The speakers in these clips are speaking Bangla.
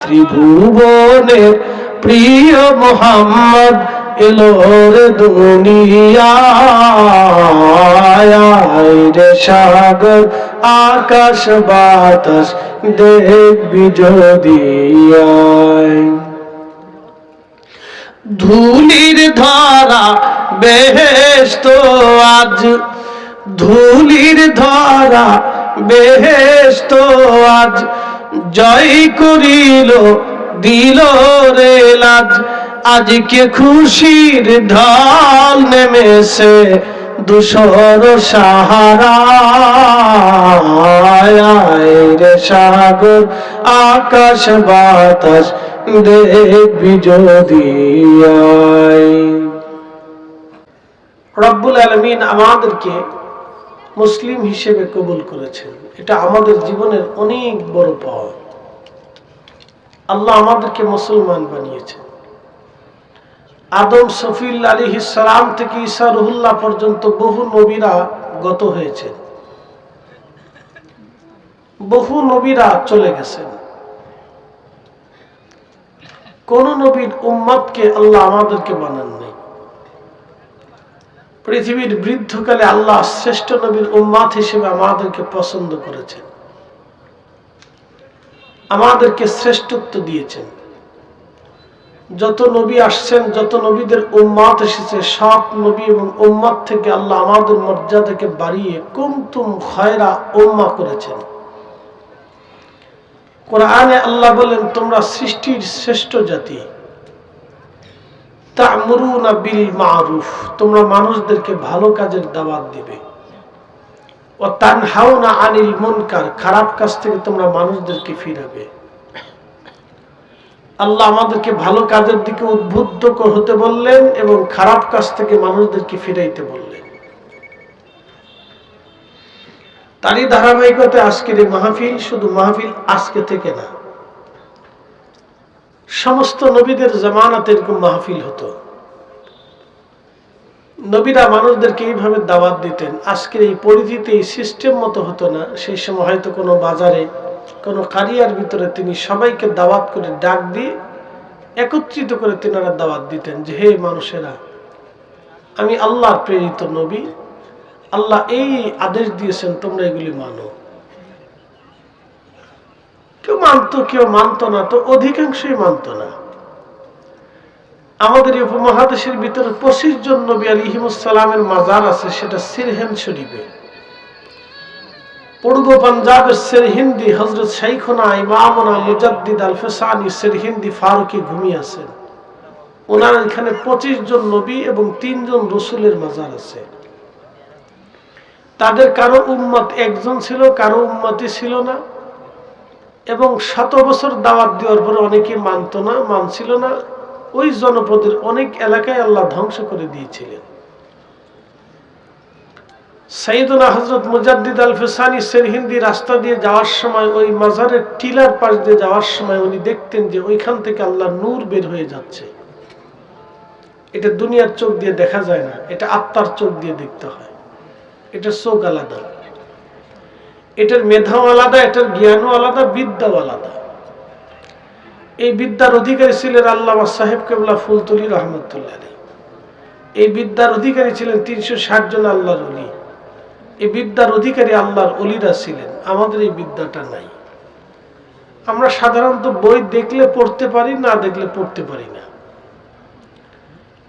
ত্রিভুবনের প্রিয় মোহাম্মদ এলো রে দুনিয়ায় রে সাগর আকাশ বাতাস দেখবি যদি ধুলির ধরা বেহেশত আজ ধুলির ধরা বেহেশত আজ জয় করিল দিল রে লাজ আজকে খুশির ঢল নেমেছে দুশোর সাহারা রে সাগর আকাশ বাতাস দেখবি যদি রব্বুল আলামিন আমাদেরকে মুসলিম হিসেবে কবুল করেছেন। এটা আমাদের জীবনের অনেক বড় পাওয়া। আল্লাহ আমাদেরকে মুসলমান বানিয়েছেন। আদম সফিল আলাইহিস সালাম থেকে ঈসা রুহুল্লাহ পর্যন্ত বহু নবীরা গত হয়েছেন, বহু নবীরা চলে গেছেন। কোন নবীর উম্মতকে আল্লাহ আমাদেরকে বানান নাই। পৃথিবীর বৃদ্ধকালে আল্লাহ শ্রেষ্ঠ নবীর উম্মত হিসেবে আমাদেরকে পছন্দ করেছেন, আমাদেরকে শ্রেষ্ঠত্ব দিয়েছেন। যত নবী আসছেন, যত নবীদের উম্মত এসেছে, সব নবী এবং উম্মত থেকে আল্লাহ আমাদের মর্যাদাকে বাড়িয়ে কুনতুম খায়রা উম্মাহ করেছেন। কোরআনে আল্লাহ বলেন, তোমরা সৃষ্টির শ্রেষ্ঠ জাতি। তা'মুরুনা বিল মা'রুফ, তোমরা মানুষদেরকে ভালো কাজের দাওয়াত দিবে। ওয়া তানহাউনা আনিল মুনকার, খারাপ কাজ থেকে তোমরা মানুষদেরকে ফিরাবে। আল্লাহ আমাদেরকে ভালো কাজের দিকে উদ্বুদ্ধ হতে বললেন এবং খারাপ কাজ থেকে মানুষদেরকে ফিরাইতে বললেন। তারই ধারাবাহিকতায় আজকের এই মাহফিল, শুধু মাহফিল আজকে থেকে না, সমস্ত নবীদের জামানাতে এরকম মাহফিল হতো। নবীরা মানুষদেরকে এইভাবে দাওয়াত দিতেন। আজকের এই পরিধিতে এই সিস্টেম মতো হতো না। সেই সময় হয়তো কোনো বাজারে, কোনো কারিয়ার ভিতরে তিনি সবাইকে দাওয়াত করে ডাক দিয়ে একত্রিত করে তিনারা দাওয়াত দিতেন যে, হে মানুষেরা, আমি আল্লাহর প্রেরিত নবী, আল্লাহ এই আদেশ দিয়েছেন, তোমরা এগুলি মানো। কেউ মানতো, কেউ মানতো না, তো অধিকাংশই মানতো না। আমাদের এই উপমহাদেশের ভিতরে 25 জন নবী আলাইহিমুস সালামের মাজার আছে, সেটা সিরহিন্দ শরীফে। পূর্ব পাঞ্জাবের সিরহিন্দি হযরত শাইখুনা ইমামুনা মুজাদ্দিদ আল ফিসানি সিরহিন্দি ফারুকি ঘুমিয়ে আছেন। ওনার এখানে 25 জন নবী এবং 3 জন রাসূলের মাজার আছে। তাদের কারো উম্মত একজন ছিল, কারো উম্মতই ছিল না, এবং 100 বছর দাওয়াত দেওয়ার পরে অনেকে মানত না, মানছিল না। ওই জনপদের অনেক এলাকায় আল্লাহ ধ্বংস করে দিয়েছিলেন। সাইয়েদনা হযরত মুজাদ্দিদ আল ফিসানি সিরহিন্দি রাস্তা দিয়ে যাওয়ার সময়, ওই মাজারের টিলার পাশ দিয়ে যাওয়ার সময় উনি দেখতেন যে ওইখান থেকে আল্লাহর নূর বের হয়ে যাচ্ছে। এটা দুনিয়ার চোখ দিয়ে দেখা যায় না, এটা আত্মার চোখ দিয়ে দেখতে হয়। এটার চোখ আলাদা, এটার মেধাও আলাদা, এটার জ্ঞানও আলাদা, বিদ্যাও আলাদা। এই বিদ্যার অধিকারী ছিলেন আল্লামা সাহেব কেবলা ফুলতলি রহমতুল্লাহ আলাইহি। এই বিদ্যার অধিকারী ছিলেন 360 জন আল্লাহর ওলি। এই বিদ্যার অধিকারী আল্লাহর ওলিরা ছিলেন। আমাদের এই বিদ্যাটা নাই। আমরা সাধারণত বই দেখলে পড়তে পারি, না দেখলে পড়তে পারি না।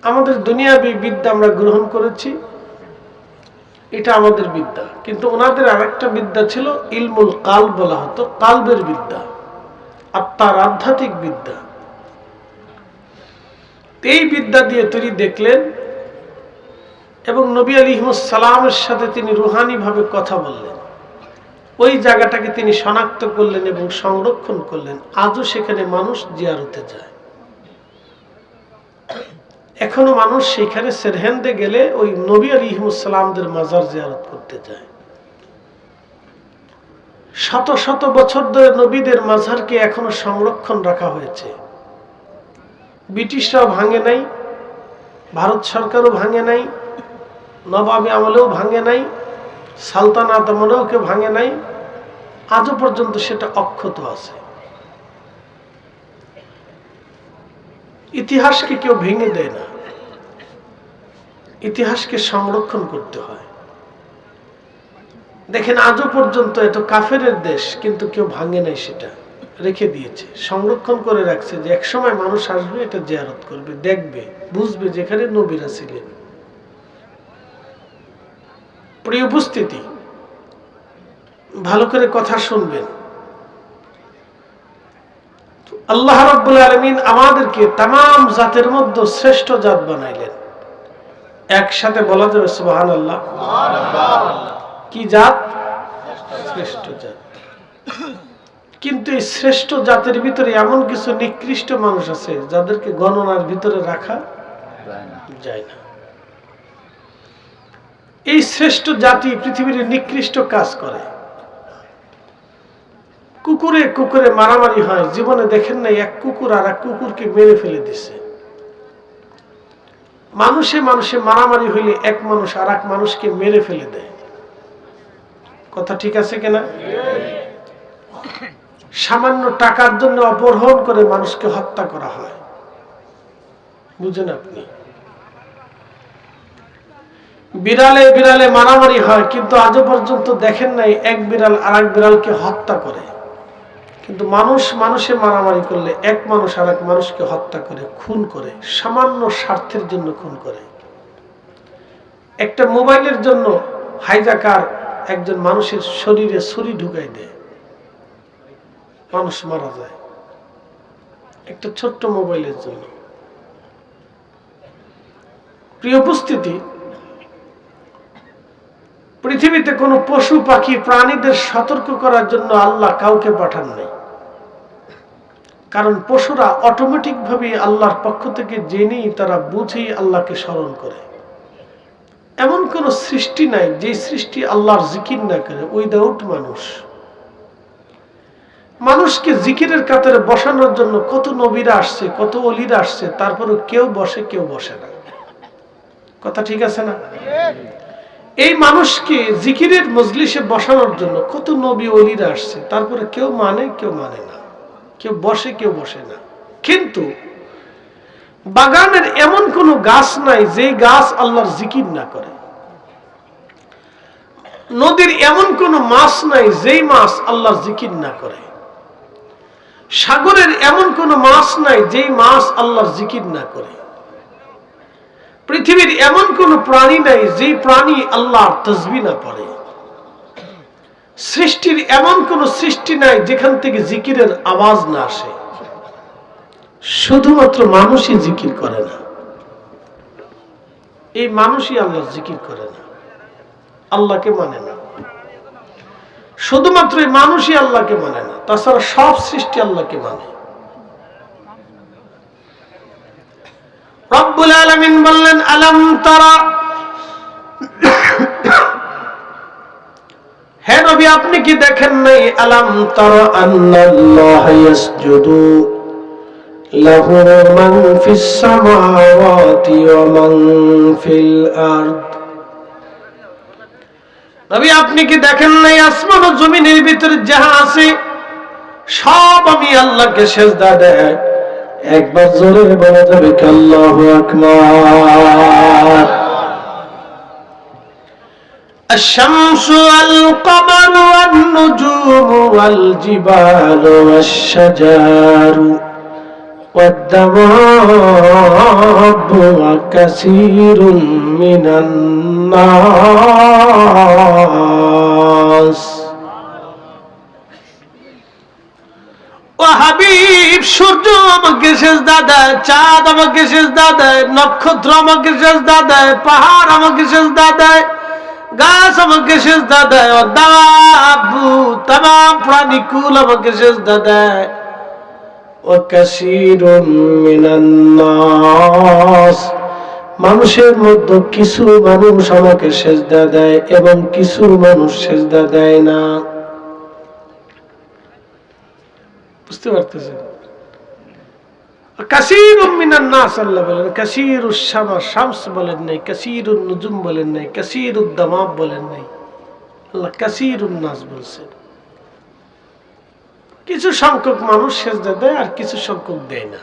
আমাদের দুনিয়াবী বিদ্যা আমরা গ্রহণ করেছি, এটা আমাদের বিদ্যা। কিন্তু ওনাদের আরেকটা বিদ্যা ছিল, ইলমুল কালব বলা হতো, কালবের বিদ্যা, আত্মার আধ্যাত্মিক বিদ্যা। এই বিদ্যা দিয়ে তিনি দেখলেন এবং নবী আলাইহিস সালামের সাথে তিনি রুহানি ভাবে কথা বললেন। ওই জায়গাটাকে তিনি শনাক্ত করলেন এবং সংরক্ষণ করলেন। আজও সেখানে মানুষ জিয়ারতে যায়। এখনো মানুষ সেখানে সিরহিন্দে গেলে ওই নবী আলাইহিস সালামদের মাজার জিয়ারত করতে যায়। শত শত বছর ধরে নবীদের মাজারকে এখনো সংরক্ষণ রাখা হয়েছে। ব্রিটিশরাও ভাঙে নাই, ভারত সরকারও ভাঙে নাই, নবাবী আমলেও ভাঙে নাই, সালতানাত আমলেও কেউ ভাঙে নাই। আজও পর্যন্ত সেটা অক্ষত আছে। ইতিহাসকে কেউ ভেঙে দেয় না, ইতিহাসকে সংরক্ষণ করতে হয়। দেখেন আজও পর্যন্ত এত কাফেরের দেশ, কিন্তু কেউ ভাঙে নাই, সেটা রেখে দিয়েছে, সংরক্ষণ করে রাখছে যে একসময় মানুষ আসবে, এটা জিয়ারত করবে, দেখবে, বুঝবে যেখানে নবীরা ছিলেন। প্রিয় উপস্থিতি, ভালো করে কথা শুনবেন। আল্লাহ রাব্বুল আলামিন আমাদেরকে তামাম জাতের মধ্যে শ্রেষ্ঠ জাত বানাইলেন। একসাথে বলা যাবে সুবহানাল্লাহ। কি জাত? শ্রেষ্ঠ জাত। কিন্তু এই শ্রেষ্ঠ জাতের ভিতরে এমন কিছু নিকৃষ্ট মানুষ আছে যাদেরকে গণনার ভিতরে রাখা যায় না। এই শ্রেষ্ঠ জাতি পৃথিবীর নিকৃষ্ট কাজ করে। কুকুরে কুকুরে মারামারি হয়। জীবনে দেখেন নাই এক কুকুর আর এক কুকুরকে মেরে ফেলে দিছে। মানুষে মানুষে মারামারি হইলে এক মানুষ আর এক মানুষকে মেরে ফেলে দেয়। কথা ঠিক আছে কিনা? সামান্য টাকার জন্য অপহরণ করে মানুষকে হত্যা করা হয়, বুঝেন আপনি? বিড়ালে বিড়ালে মারামারি হয়, কিন্তু আজও পর্যন্ত দেখেন নাই এক বিড়াল আর এক বিড়ালকে হত্যা করে। কিন্তু মানুষ মানুষে মারামারি করলে এক মানুষ আর এক মানুষকে হত্যা করে, খুন করে, সামান্য স্বার্থের জন্য খুন করে। একটা মোবাইলের জন্য হাইজাকার একজন মানুষের শরীরে ছুরি ঢুকাই দেয়, মানুষ মারা যায় একটা ছোট্ট মোবাইলের জন্য। প্রিয় উপস্থিতি, পৃথিবীতে কোনো পশু পাখি প্রাণীদের সতর্ক করার জন্য আল্লাহ কাউকে পাঠান নাই। কারণ পশুরা অটোমেটিক ভাবে আল্লাহর পক্ষ থেকে জেনেই তারা বুঝেই আল্লাহকে স্মরণ করে। এমন কোন সৃষ্টি নাই যে সৃষ্টি আল্লাহর জিকির না করে, উইদাউট মানুষ। মানুষকে জিকিরের কাতারে বসানোর জন্য কত নবীরা আসছে, কত ওলিরা আসছে, তারপরে কেউ বসে কেউ বসে না। কথা ঠিক আছে না? এই মানুষকে জিকিরের মজলিসে বসানোর জন্য কত নবী ওলিরা আসছে, তারপরে কেউ মানে কেউ মানে না, কেউ বসে কেউ বসে না। কিন্তু বাগানের এমন কোন গাছ নাই যে গাছ আল্লাহর জিকির না করে। নদীর এমন কোন মাছ নাই যেই মাছ আল্লাহর জিকির না করে। সাগরের এমন কোন মাছ নাই যেই মাছ আল্লাহর জিকির না করে। পৃথিবীর এমন কোন প্রাণী নাই যেই প্রাণী আল্লাহর তাসবিহ না পড়ে। সৃষ্টির এমন কোন সৃষ্টি নাই যেখান থেকে জিকিরের আওয়াজ না আসে। শুধুমাত্র মানুষই জিকির করে না। এই মানুষই আল্লাহর জিকির করে না, আল্লাহকে মানে না। শুধুমাত্র এই মানুষই আল্লাহকে মানে না, তাছাড়া সব সৃষ্টি আল্লাহকে মানে। রব্বুল আলামিন বললেন, আলাম তারা, হে নবী আপনি কি দেখেন নাই? আলাম তারা আন্নাল্লাহ ইয়াসজুদু লাহু মান ফিস সামাওয়াতি ওয়া মান ফিল আরদ। নবী আপনি কি দেখেন নাই আসমান ও জমিনের ভিতরে যাহা আছে সব আমি আল্লাহকে সিজদা দেয়। একবার জোরে বলা যাবে কি আল্লাহু আকবার। الشمس والقمر والنجوم والجبال والشجر والدواب وكثير من الناس। ও হাবিব, সূর্য আমাকে সিজদা দেয়, চাঁদ আমাকে সিজদা দেয়, নক্ষত্র আমাকে সিজদা দেয়, পাহাড় আমাকে সিজদা দেয়, গাছ আমাকে সিজদা দেয়, দাবাবু तमाम প্রাণীকুল আমাকে সিজদা দেয়। ওয়া কাসীরুম মিনান নাস, মানুষের মধ্যে কিছু মানুষ আমাকে সিজদা দেয় এবং কিছু মানুষ সিজদা দেয় না। বুঝতে পারতেছেন? কাসীরুম মিনান নাস আল্লাহ বলেন, কাসীরুস শামস বলেন নাই, কাসীরুন নুজুম বলেন নাই, কাসীরুদ দামাব বলেন নাই, আল্লাহ কাসীরুন নাস বলছেন। কিছু সংখ্যক মানুষ সিজদা দেয় আর কিছু সংখ্যক দেয় না।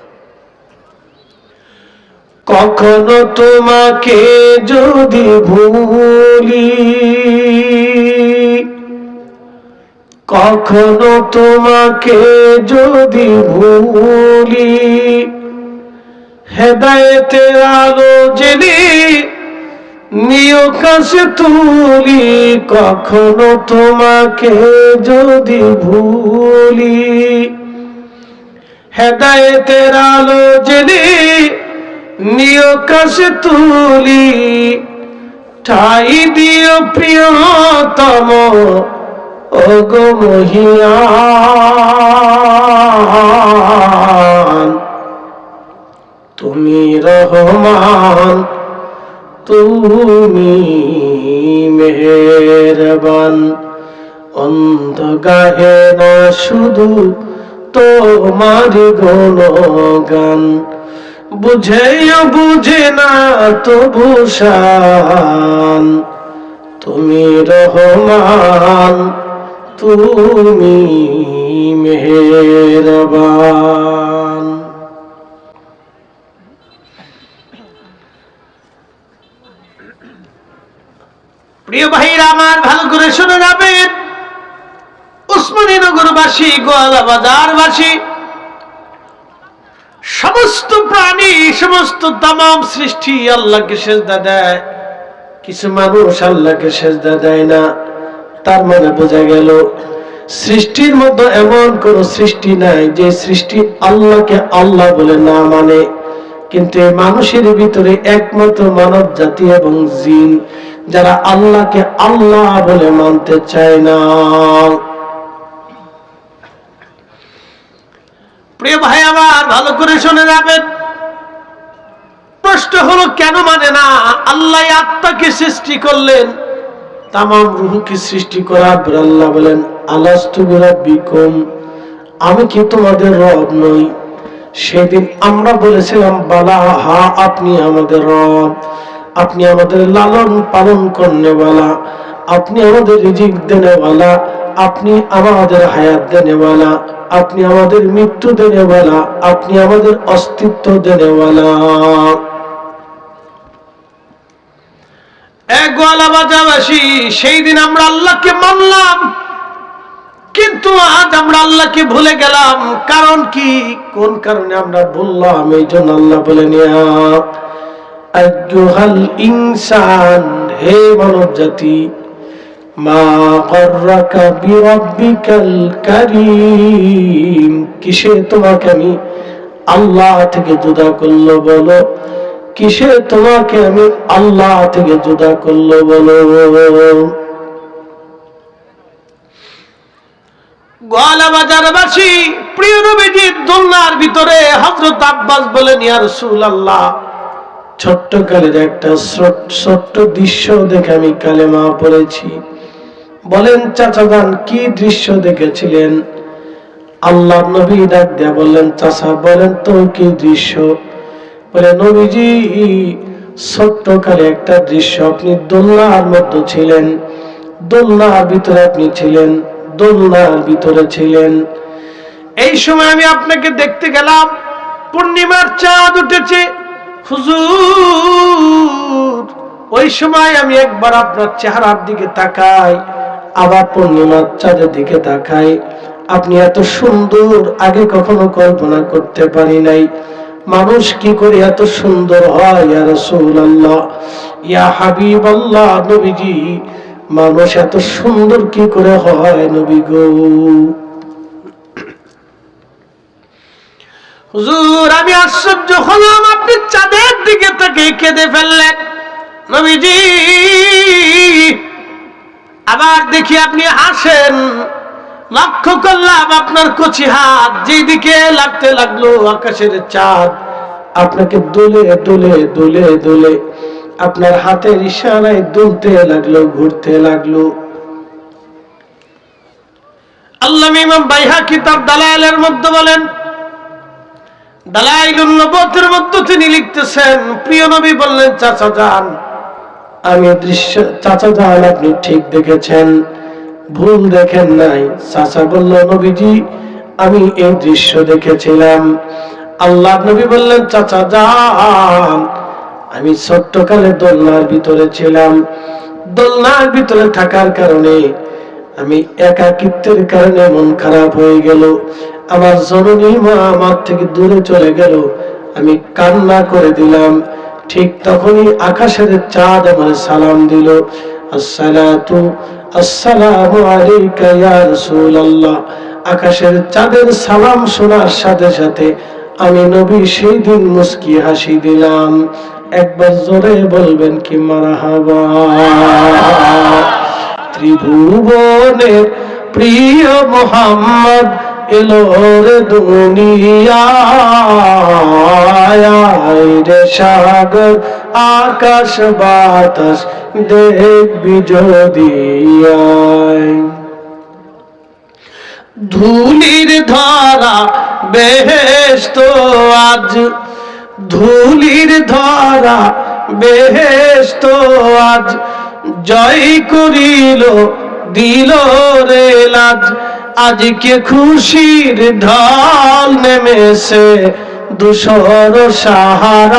কখনো তোমাকে যদি ভুলি, কখনো তোমাকে যদি ভুলি, হেদায়েতের আলো জেনে নিও কাছে তুলি। কখনো তোমাকে যদি ভুলি, হেদায়েতের আলো জেনে নিও কাছে তুলি। ঠাই দিও প্রিয়তম ওগো মহিয়ান, তুমি রহমান, তুমি মেহেরবান। অন্ধ গাহে না শুধু তোমার গুণগান, বুঝেও বুঝে না তবু শান। তুমি রহমান, তুমি মেহেরবান। প্রিয় ভাইরা আমার, ভালো করে শুনে যাবেন। উসমানীনগরবাসী, গোয়ালা বাজারবাসী, সমস্ত প্রাণী, সমস্ত তামাম সৃষ্টি আল্লাহকে সেজদা দেয়। কিছু মানুষ আল্লাহকে সেজদা দেয় না। তার মানে বোঝা গেল সৃষ্টির মধ্যে এমন কোন সৃষ্টি নাই যে সৃষ্টি আল্লাহকে আল্লাহ বলে না মানে। কিন্তু মানুষের ভিতরে একমাত্র মানব জাতি এবং জিন যারা আল্লাহকে আল্লাহ বলে মানতে চায় না। প্রিয় ভাই আমার, ভালো করে শুনে যাবেন। প্রশ্ন হলো কেন মানে না? আল্লাহ আত্মাকে সৃষ্টি করলেন, তামাম রূহকে সৃষ্টি করার পর আল্লাহ বলেন আলাস্তু বিরাব্বিকুম, আমি কি তোমাদের রব নই? সেদিন আমরা বলেছিলাম বালা, হা আপনি আমাদের রব, আপনি আমাদের লালন পালন করনেওয়ালা, আপনি আমাদের রিজিক দেনেওয়ালা, আপনি আমাদের হায়াত দেনেওয়ালা, আপনি আমাদের মৃত্যু দেনেওয়ালা, আপনি আমাদের অস্তিত্ব দেনেওয়ালা। গোয়ালাবাজারবাসী, সেই দিন আমরা আল্লাহকে মানলাম, কিন্তু আজ আমরা আল্লাহকে ভুলে গেলাম। কারণ কি? কোন কারণে আমরা বললাম? এই জন্য আল্লাহ বলেন ইয়া আইয়ুহাল ইনসান, হে মানব জাতি, মা গররাকা বিরাব্বিকাল কারীম, কিসে তোমাকে আমি আল্লাহ থেকে জুদা করলো বলো? কিসে তোমাকে আমি আল্লাহ থেকে জুদা করলো বলো? গোয়ালাবাজারবাসী, প্রিয় নবীজির দোলনার ভিতরে হযরত আব্বাস বলেন ইয়া রাসূলুল্লাহ, ছোট্টকালের একটা ছোট্ট দৃশ্য দেখে আমি কালেমা পড়েছি। বলেন চাচা যান, কি দৃশ্য দেখেছিলেন? আল্লাহর নবী ডাক দিয়া বললেন চাচা বলেন তো কি দৃশ্য? বলে নবীজি, ছোট্টকালে একটা দৃশ্য, আপনি দোলনার মধ্যে ছিলেন, দোলনার ভিতরে আপনি ছিলেন, দোলনার ভিতরে ছিলেন। এই সময় আমি আপনাকে দেখতে গেলাম, পূর্ণিমার চাঁদ উঠেছে হুজুর। ওই সময় আমি একবার আপনার চেহারার দিকে তাকাই, আবার পূর্ণিমার চাঁদের দিকে তাকাই। আপনি এত সুন্দর আগে কখনো কল্পনা করতে পারি নাই। মানুষ কি করে এত সুন্দর হয়? ইয়া রাসূলুল্লাহ, ইয়া হাবিবাল্লাহ, নবীজি, মানুষ এত সুন্দর কি করে হয় নবী গো? হুজুর, আমি আশ্চর্য হলাম, আপনি চাঁদের দিকে তাকে কেঁদে ফেললেন নবীজি। আবার দেখি আপনি হাসেন, লক্ষ্য করলাম আপনার কচি হাত যেদিকে লাগতে লাগলো আকাশের চাঁদ আপনাকে দোলে দোলে দোলে দোলে আপনার হাতের ইশারায় দুলতে লাগলো, ঘুরতে লাগলো। আল্লামা ইমাম বাইহাকি তার দালাইলের মধ্যে বলেন, দালাইলুন নবুওয়াতের মধ্যে তিনি লিখতেছেন, প্রিয় নবী বললেন চাচা যান, আমি দৃশ্য, চাচা যান আপনি ঠিক দেখেছেন, ভুল দেখেন নাই। চাচা বলল নবীজি, আমি এই দৃশ্য দেখেছিলাম। আল্লাহ নবী বললেন চাচা যান, আমি ছোট্টকালে দোলনার ভিতরে ছিলাম। দোলনার ভিতরে থাকার কারণে আমি একাকিত্বের কারণে মন খারাপ হয়ে গেল। আমার জননী মা আমার থেকে দূরে চলে গেল, আমি কান্না করে দিলাম। ঠিক তখনই আকাশের চাঁদ আমার সালাম দিল, আসসালাতু আসসালামু আলাইকা ইয়া রাসূলুল্লাহ। আকাশের চাঁদের সালাম শোনার সাথে সাথে আমি নবী সেই দিন মুস্কি হাসি দিলাম। একবার জোরে বলবেন কি মারহাবা। ত্রিভুবনের প্রিয় মুহাম্মদ এলো রে দুনিয়ায়, রে সাগর আকাশ বাতাস দেখবি যদি আয়। ধুলির ধারা বেহেশত আজ, ধুলির ধারা বেহেশত আজ জয় করিল দিল রে লাজ। আজকে খুশির ঢল নেমেছে দুশোর সাহারায়,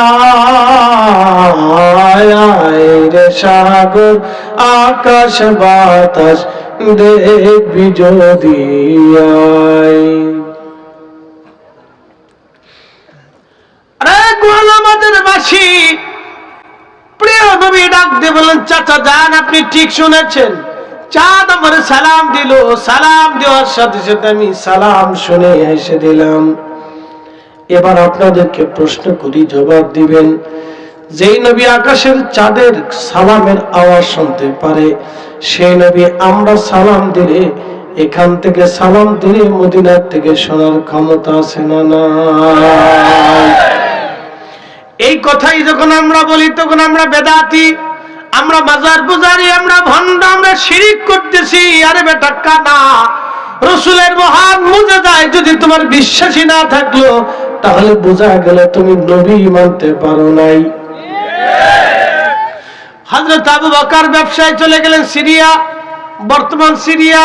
রে সাগর আকাশ বাতাস দেখবি যদি আয়। আমাদের বাসী প্রিয় নবী ডাক দিয়ে বলেন, চাচা যান, আপনি ঠিক শুনেছেন। চাঁদ আমার সালাম দিল, সালাম দেওয়ার সাথে সাথে আমি সালাম শুনে এসে দিলাম। এবার আপনাদেরকে প্রশ্ন করি, জবাব দিবেন। যেই নবী আকাশের চাঁদের সালামের আওয়াজ শুনতে পারে, সেই নবী আমরা সালাম দিলে, এখান থেকে সালাম দিলে মদিনার থেকে শোনার ক্ষমতা আছে না? না। এই কথাই যখন আমরা বলি তখন আমরা বেদাতি, আমরা মাজার পূজারি, আমরা ভণ্ড, আমরা শিরিক করতেছি। আরে বেটা কানা, রাসূলের মহান মুজিজায় যদি তোমার বিশ্বাসী না থাকলো তাহলে বোঝা গেল তুমি নবী মানতে পারো নাই। হযরত আবু বকর ব্যবসায় চলে গেলেন সিরিয়া, বর্তমান সিরিয়া,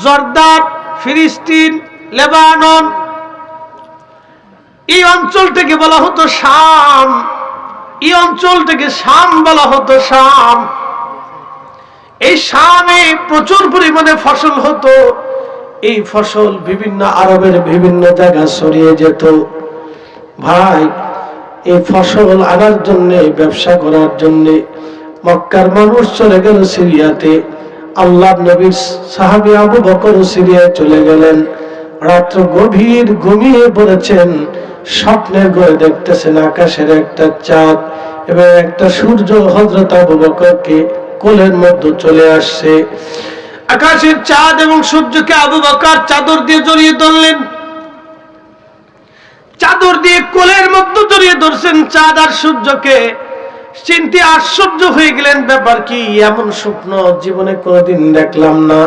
জর্দান, ফিলিস্তিন, লেবানন, এই অঞ্চলটাকে বলা হতো শাম। এই অঞ্চলটাকে শাম বলা হতো, শাম। এই শামে প্রচুর পরিমাণে ফসল হতো। এই ফসল বিভিন্ন আরবের বিভিন্ন জায়গায় ছড়িয়ে যেত। ভাই, এই ফসল আনার জন্য, ব্যবসা করার জন্য মক্কার মানুষ চলে গেল সিরিয়াতে। আল্লাহর নবীর সাহাবী আবু বকর সিরিয়ায় চলে গেলেন। রাত্র গভীর ঘুমিয়ে পড়েছেন, স্বপ্নের ঘরে দেখতেছেন আকাশের একটা চাঁদ এবং একটা সূর্য হযরত আবু বকরকে কোলের মধ্যে চলে আসছে। আকাশের চাঁদ এবং সূর্যকে আবু বকর চাদর দিয়ে জড়িয়ে ধরলেন, চাদর দিয়ে কোলের মধ্যে জড়িয়ে ধরছেন চাঁদ আর সূর্যকে। চিন্তে আশ্চর্য হয়ে গেলেন, ব্যাপার কি? এমন স্বপ্ন জীবনে কোনোদিন দেখলাম না।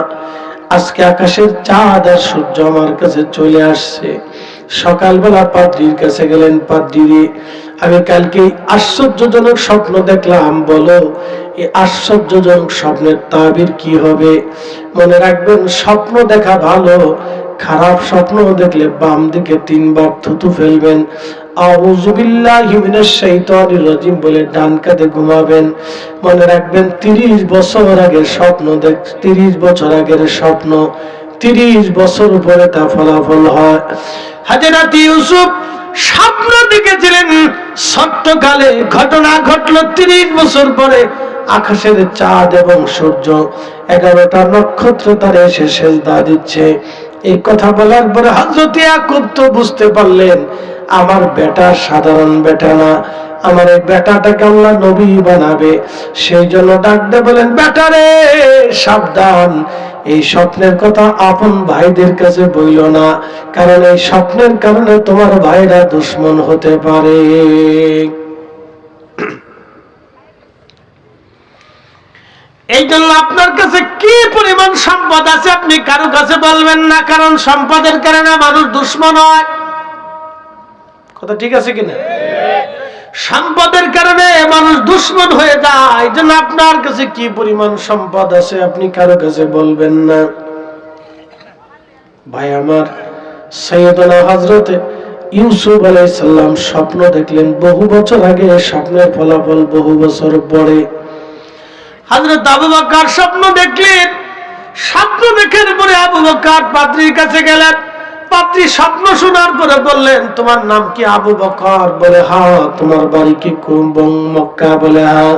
আজকে আকাশের চাঁদ আর সূর্য আমার কাছে চলে আসছে। সকালবেলা পাদ্রীর কাছে গেলেন, পাদ্রী, আমি কালকে আশ্চর্যজনক স্বপ্ন দেখলাম, বলো এই আশ্চর্যজনক স্বপ্নের তাবির কি হবে? মনে রাখবেন, স্বপ্ন দেখা ভালো, খারাপ স্বপ্ন দেখলে বাম দিকে 3 বার থুতু ফেলবেন, আউযু বিল্লাহি মিনাশ শাইতানির রাজিম বলে ডান কাঁধে ঘুমাবেন। মনে রাখবেন, 30 বছর আগের স্বপ্ন 30 বছর আগের স্বপ্ন 30 বছর পরে তা ফলাফল হয়। হযরত ইউসুফ স্বপ্ন দেখেছিলেন, ছোট্টকালে ঘটনা ঘটলো 30 বছর পরে। আকাশের চাঁদ এবং সূর্য 11টা নক্ষত্র তারে এসে সেজদা দিচ্ছে। এই কথা বলার পরে হযরত ইয়াকুব তো বুঝতে পারলেন, আমার বেটা সাধারণ বেটা না, আমার এই বেটাটাকে আল্লাহ নবী বানাবে। সেই জন্য ডাক দিয়ে বলেন, বেটা রে সাবধান, এই স্বপ্নের কথা আপন ভাইদের কাছে বইল না, কারণ এই স্বপ্নের কারণে তোমার ভাইরা দুশমন হতে পারে। এই জন্য আপনার কাছে কি পরিমাণ সম্পদ আছে আপনি কারো কাছে বলবেন না, কারণ সম্পদের কারণে মানুষ দুশমন হয়। কথা ঠিক আছে কিনা? সম্পদের কারণে মানুষ দুশমন হয়ে যায়। এই জন্য আপনার কাছে কি পরিমাণ সম্পদ আছে আপনি কারো কাছে বলবেন না। ভাই আমার, সাইয়েদনা হযরতে ইউসুফ আলাইহিস সালাম স্বপ্ন দেখলেন। বহু বছর আগে স্বপ্নের ফলাফল বহু বছর পরে হযরত আবু বকর স্বপ্ন দেখলেন। স্বপ্ন দেখার পরে আবু বকর পাদ্রীর কাছে গেলেন। পাদ্রী স্বপ্ন শোনার পরে বললেন, তোমার নাম কি আবু বকর? বলে হ্যাঁ। তোমার বাড়ি কি মক্কা? বলে হ্যাঁ।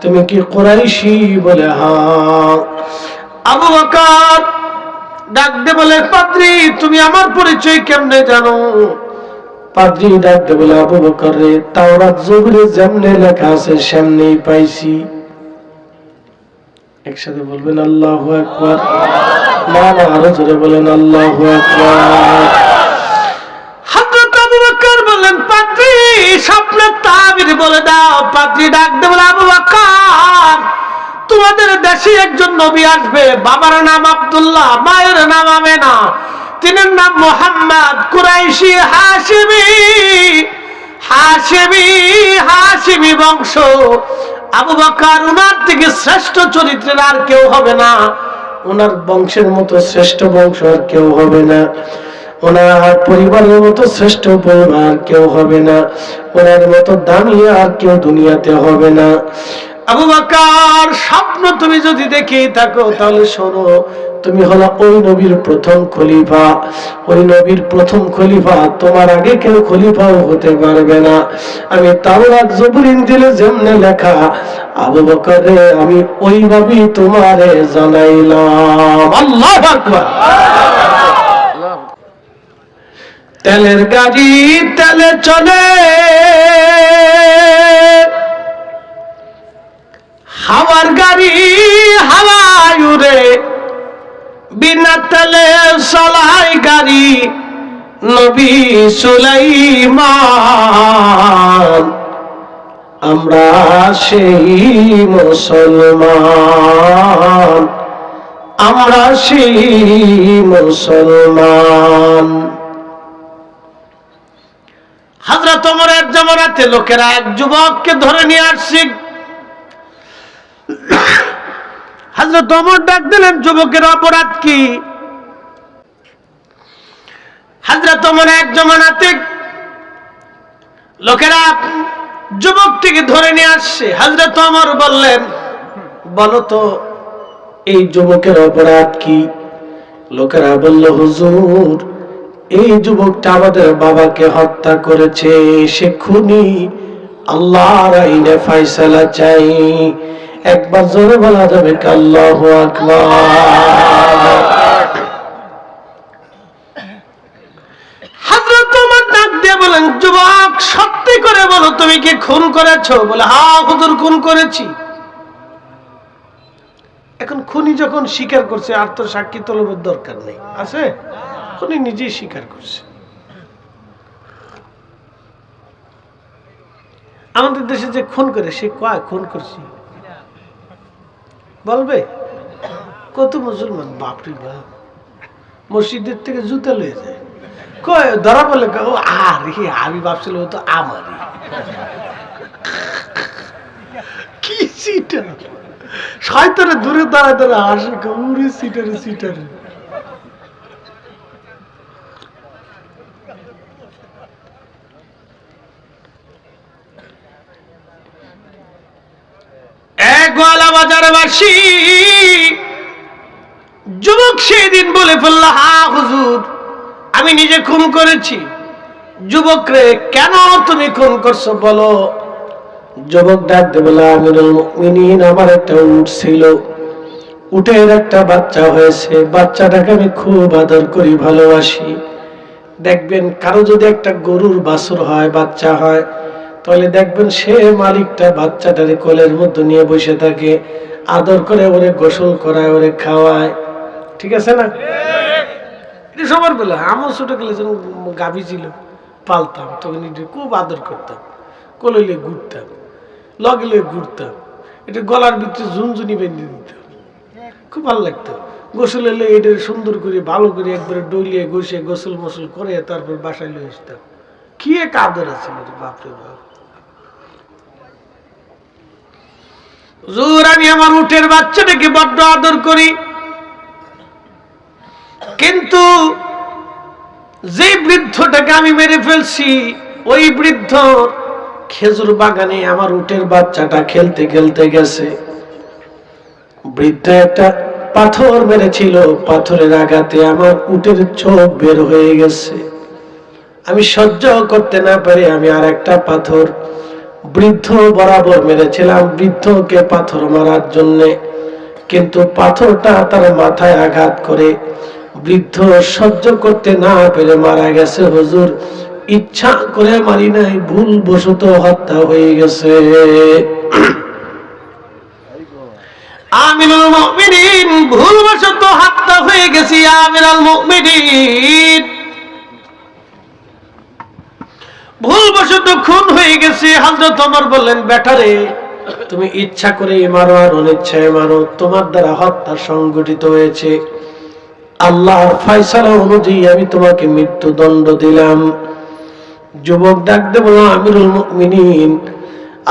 তুমি কি কুরাইশি? বলে হ্যাঁ। আবু বকর ডাক দে বলে, পাদ্রী তুমি আমার পরিচয় কেমনে জানো? পাদ্রী ডাক দে বলে, আবু বকর রে, তাওরাত জবুরে যেমনে লেখা আছে সেমনেই পাইছি। একসাথে বলবেন আল্লাহু আকবার। না না, আরো জোরে বলেন আল্লাহু আকবার। হযরত আবু বকর বললেন, পাদ্রী স্বপ্নের তাবির বলে দাও। পাদ্রী ডাক দে বলে, আবু বকর তোমাদের দেশে একজন নবী আসবে। বাবার নাম আব্দুল্লাহ, মায়ের নাম আমেনা, তিনের নাম মুহাম্মদ, কুরাইশি, হাশিমি। হাশিমি বংশ। আবু বকর উনার থেকে শ্রেষ্ঠ চরিত্রের আর কেউ হবে না। ওনার বংশের মতো শ্রেষ্ঠ বংশ আর কেউ হবে না। ওনার পরিবারের মতো শ্রেষ্ঠ পরিবার কেউ হবে না। ওনার মতো দামি আর কেউ দুনিয়াতে হবে না। আবু বকর স্বপ্ন তুমি যদি দেখে থাকো তাহলে শোনো, তুমি হলো ওই নবীর প্রথম খলিফা। ওই নবীর প্রথম খলিফা, তোমার আগে কেউ খলিফাও হতে পারবে না। আমি তাওরাত জবুর ইনজিলে যেমনে লেখা, আবু বকর রে আমি ওইভাবেই তোমারে জানাইলাম। আল্লাহু আকবার। তেলের গাড়ি তেলে চলে, হাওয়ার গাড়ি হাওয়ায় উড়ে, বিনা তেলে চলাই গাড়ি নবী সুলাইমান। আমরা সেই মুসলমান, আমরা সেই মুসলমান। হযরত ওমরের জামানাতে লোকেরা এক যুবককে ধরে নিয়ে আসছে। হযরত ওমর ডাক দিলেন, যুবকের অপরাধ কি? হযরত ওমর এক জামানাতে লোকেরা যুবকটিকে ধরে নিয়ে আসছে। হযরত ওমর বললেন, বলো তো এই যুবকের অপরাধ কি? লোকেরা বলল, হুজুর এই যুবকটা আমাদের বাবাকে হত্যা করেছে, সে খুনি, আল্লাহর আইনে ফয়সালা চাই। একবার জোরে বলা যাবে আল্লাহু আকবার। হযরত ওমর ডাক দিয়ে বলেন, যুবক সত্যি করে বলো তুমি কি খুন করেছো? বলে হ্যাঁ হুজুর খুন করেছি। এখন খুনি যখন স্বীকার করছে আর তো সাক্ষী তলবের দরকার নেই, আছে? খুনি নিজেই স্বীকার করছে। আমাদের দেশে যে খুন করে সে কয় খুন করছি বলবে? কত মুসলমান বাপরে বাপ মসজিদের থেকে জুতা লয়ে যায়, কয় ধরা বলে ও আরে আমি ভাবছিলাম ও তো আমারই। কি সিটার, শয়তানে দূরে দাঁড়ায় দাঁড়ায় হাসে, উড়ে সিটারে সিটারে। বাজারবাসী যুবক সেদিন বলে ফেলল, হ্যাঁ হুজুর আমি নিজে খুন করেছি। যুবক রে কেন তুমি খুন করছো বলো? যুবক ডাক দিয়ে বলে, আমিরুল মুমিনিন আমার একটা উট ছিল, উটের একটা বাচ্চা হয়েছে, বাচ্চাটাকে আমি খুব আদর করি, ভালোবাসি। দেখবেন কারো যদি একটা গরুর বাছুর হয়, বাচ্চা হয়, তাহলে দেখবেন সে মালিকটা বাচ্চাটারে কোলের মধ্যে নিয়ে বসে থাকে, আদর করে, ওরে গোসল করায়, ওরে খাওয়ায়। ঠিক আছে না? এটা সবার বেলা। আমার ছোট গেলে যখন গাভী ছিল পালতাম তখন খুব আদর করতাম, কোলে লিয়ে ঘুরতাম, লগে লিয়ে ঘুরতাম, এটা গলার ভিতরে ঝুনঝুনি বেঁধে দিতাম, খুব ভালো লাগতো। গোসল এলে এটা সুন্দর করে ভালো করে একবারে ডইলিয়ে ঘষে গোসল মোসল করে তারপর বাসায় লিয়ে আসতাম। কি এক আদর আছে বাপরে বাপ। হুজুর আমি আমার উটের বাচ্চাটাকে বড্ড আদর করি, কিন্তু যে বৃদ্ধটাকে আমি মেরে ফেলছি ওই বৃদ্ধ খেজুর বাগানে আমার উটের বাচ্চাটা খেলতে খেলতে গেছে। বৃদ্ধ একটা পাথর মেরেছিল, পাথরের আঘাতে আমার উটের চোখ বের হয়ে গেছে। আমি সহ্য করতে না পারে আমি আর একটা পাথর বৃদ্ধ বরাবর মেরেছিলাম বৃদ্ধকে পাথর মারার জন্য, কিন্তু পাথরটা তার মাথায় আঘাত করে বৃদ্ধ সহ্য করতে না পেরে মারা গেছে। হুজুর, ইচ্ছা করে মারি নাই, ভুলবশত হত্যা হয়ে গেছে। আমিরুল মুমিনিন, ভুলবশত হত্যা হয়ে গেছে। আমিরুল মুমিনিন, ভুলবশত খুন হয়ে গেছে। হযরত ওমর বললেন, বেটারে তুমি ইচ্ছা করে মারো আর অনিচ্ছায় মারো, তোমার দ্বারা হত্যা সংঘটিত হয়েছে। আল্লাহর ফয়সালা অনুযায়ী আমি তোমাকে মৃত্যুদণ্ড দিলাম। যুবক ডাক দিয়ে বলল, আমিরুল মুমিনিন,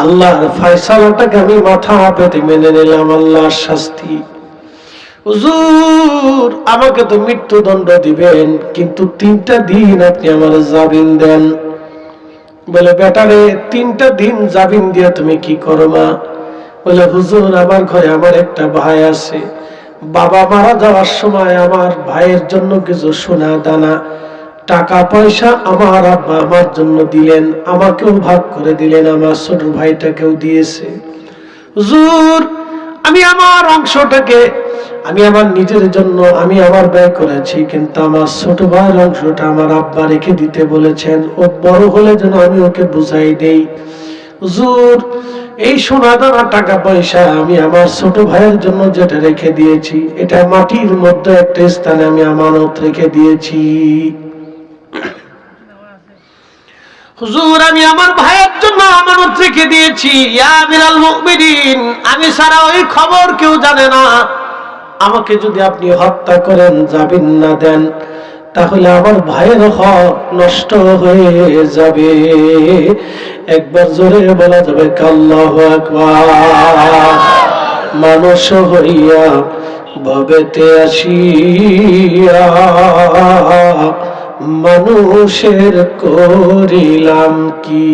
আল্লাহর ফয়সালাটাকে আমি মাথা পেতে মেনে নিলাম। আল্লাহর শাস্তি, হুজুর আমাকে তো মৃত্যুদণ্ড দিবেন, কিন্তু 3টা দিন আপনি আমার জামিন দেন। বলে, বেটারে 3টা দিন জামিন দিয়ে তুমি কি করবা? বলে, হুজুর আমার ঘরে আমার একটা ভাই আছে, বাবা মারা যাওয়ার সময় আমার ভাইয়ের জন্য কিছু সোনা দানা টাকা পয়সা আমার আব্বা আমার জন্য দিলেন, আমাকেও ভাগ করে দিলেন, আমার ছোট ভাইটাকেও দিয়েছে। হুজুর আমি আমার অংশটাকে আমি আমার নিজের জন্য আমি আমার ব্যয় করেছি, কিন্তু আমার ছোট ভাইয়ের অংশটা আমার আব্বা রেখে দিতে বলেছেন, ও বড় হলে যেন আমি ওকে বুঝাই দেই। হুজুর এই সোনা দানা টাকা পয়সা আমি আমার ছোট ভাইয়ের জন্য যেটা রেখে দিয়েছি, এটা মাটির মধ্যে একটা স্থানে আমি আমানত রেখে দিয়েছি। হুজুর আমি আমার ভাইয়ের জন্য আমানত রেখে দিয়েছি। ইয়া আমিরুল মুমিনিন, আমি ছাড়া ওই খবর কেউ জানে না। আমাকে যদি আপনি হত্যা করেন, জামিন না দেন, তাহলে আমার ভাইয়ের হক নষ্ট হয়ে যাবে। একবার জোরে বলা যাবে আল্লাহু আকবার। মানুষ হইয়া ভবেতে আসিয়া মানুষের করিলাম কি?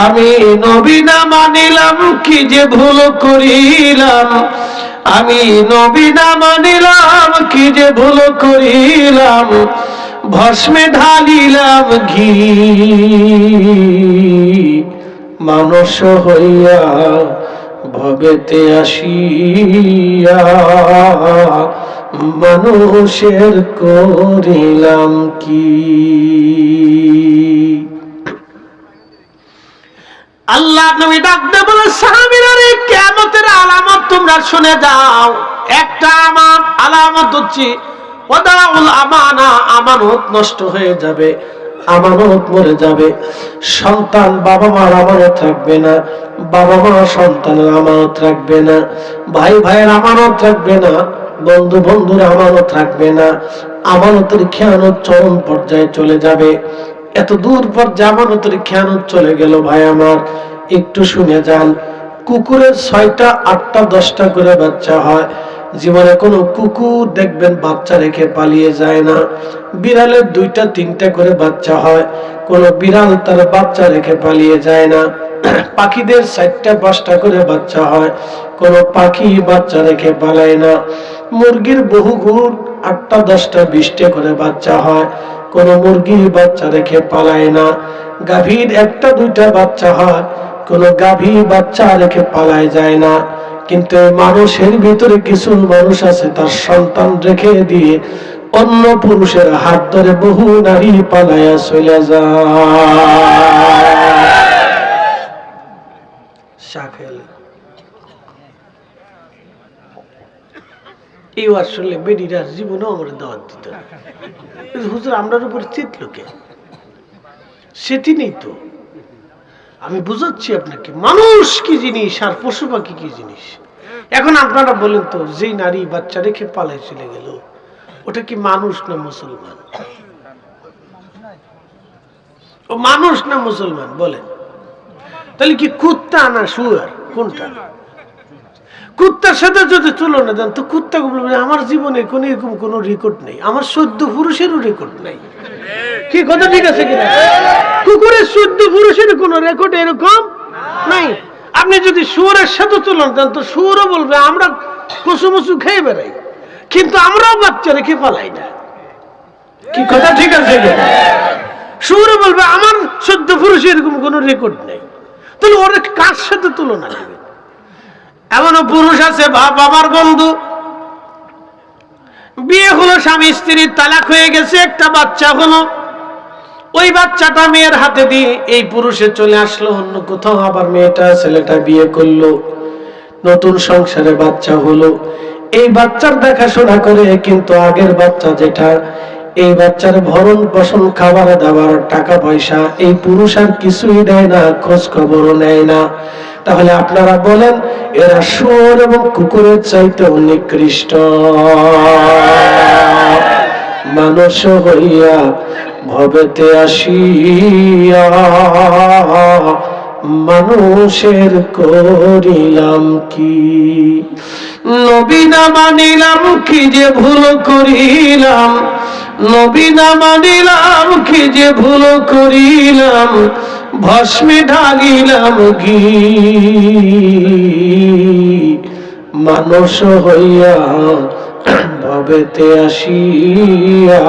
আমি নবী না মানিলাম, কি যে ভুল করিলাম। আমি নবী না মানিলাম, কি যে ভুল করিলাম। ভস্মে ঢালিলাম ঘি, মানুষ হইয়া ভবেতে আসিয়া মানুষের করিলাম কি? আল্লাহ নবী ডাকতে বলে, সাহাবীরা রে, কিয়ামতের আলামত তোমরা শুনে যাও। একটা আলামত হচ্ছে ওয়াদাউল আমানা, আমানত নষ্ট হয়ে যাবে, আমানত মরে যাবে। সন্তান বাবা মার আমানত রাখবে না, বাবা মা সন্তানের আমানত রাখবে না, ভাই ভাইয়ের আমানত রাখবে না, বন্ধু বন্ধুর আমানত রাখবে না। আমানতের খেয়ানত চরম পর্যায়ে চলে যাবে। এত দূর পর্যায়ে আমানতের খেয়ানত চলে গেল। ভাই আমার একটু শুনে যান, কুকুরের 6টা 8টা 10টা করে বাচ্চা হয়। জীবনে কোনো কুকুর দেখবেন বাচ্চা রেখে পালিয়ে যায় না। বিড়ালের 2টা 3টা করে বাচ্চা হয়, কোন বিড়াল তার বাচ্চা রেখে পালিয়ে যায় না। পাখিদের 4টা 5টা করে বাচ্চা হয়, কোন পাখি বাচ্চা রেখে পালায় না। মুরগির বহু গুণ 8টা 10টা 20টা করে বাচ্চা হয়, কোন মুরগি বাচ্চা রেখে পালায় না। গাভীর 1টা 2টা বাচ্চা হয়, কোন গাভী বাচ্চা রেখে পালায় যায় না। কিন্তু মানুষের ভিতরে কিছু মানুষ আছে, তার সন্তান রেখে দিয়ে অন্য পুরুষের হাত ধরে বহু নারী পালায়া চলে যায়। এই আসলে বেডিরা জীবনেও আমার দাওয়াত দিত না। হুজুর আমরার উপর চিতলোকে সেটি নেই তো। আমি বুঝাচ্ছি আপনাকে মানুষ কি জিনিস আর পশু পাখি কি জিনিস। এখন আপনারা বলেন তো, যেই নারী বাচ্চা রেখে পালায় চলে গেল, ওটা কি মানুষ না মুসলমান? ও মানুষ না মুসলমান বলেন? তাহলে কি কুত্তা না শুয়ার, কোনটা? কুত্তার সাথে যদি তুলনা দেন তো কুত্তা বলবে আমার জীবনে কোনো এরকম কোনো রেকর্ড নেই, আমার 14 পুরুষেরও রেকর্ড নেই। কি কথা ঠিক আছে কিনা? কুকুরের 14 পুরুষের কোনো রেকর্ড এরকম নাই। আপনি যদি শুয়োরের সাথে তুলনা দেন তো শুয়োরও বলবে আমরা কচুমচু খেয়ে বেড়াই, কিন্তু আমরাও বাচ্চা রেখে পালাই না। কি কথা ঠিক আছে কিনা? শুয়োরও বলবে আমার 14 পুরুষের এরকম কোনো রেকর্ড নেই। তাহলে ওরা কার সাথে তুলনা দেবে? এমনও পুরুষ আছে বাবার বন্ধু, বিয়ে হলো, স্বামী স্ত্রীর তালাক হয়ে গেছে, একটা বাচ্চা হলো, ওই বাচ্চাটা মেয়ের হাতে দিয়ে এই পুরুষে চলে আসলো অন্য কোথাও, আবার মেয়েটা ছেলেটা বিয়ে করলো, নতুন সংসারে বাচ্চা হলো। এই বাচ্চার দেখাশোনা করে, কিন্তু আগের বাচ্চা যেটা, এই বাচ্চার ভরণ পোষণ খাবার দাবার টাকা পয়সা এই পুরুষ আর কিছুই দেয় না, খোঁজ খবরও নেয় না। তাহলে আপনারা বলেন এরা শুয়োর এবং কুকুরের চাইতে নিকৃষ্ট। মানুষ হইয়া ভবেতে আসিয়া মানুষের করিলাম কি, নবী না মানিলাম কি যে ভুল করিলাম, নবী না মানিলাম কি যে ভুল করিলাম, ভস্মে ঢালিলাম ঘি। মানুষ হইয়া ভবেতে আসিয়া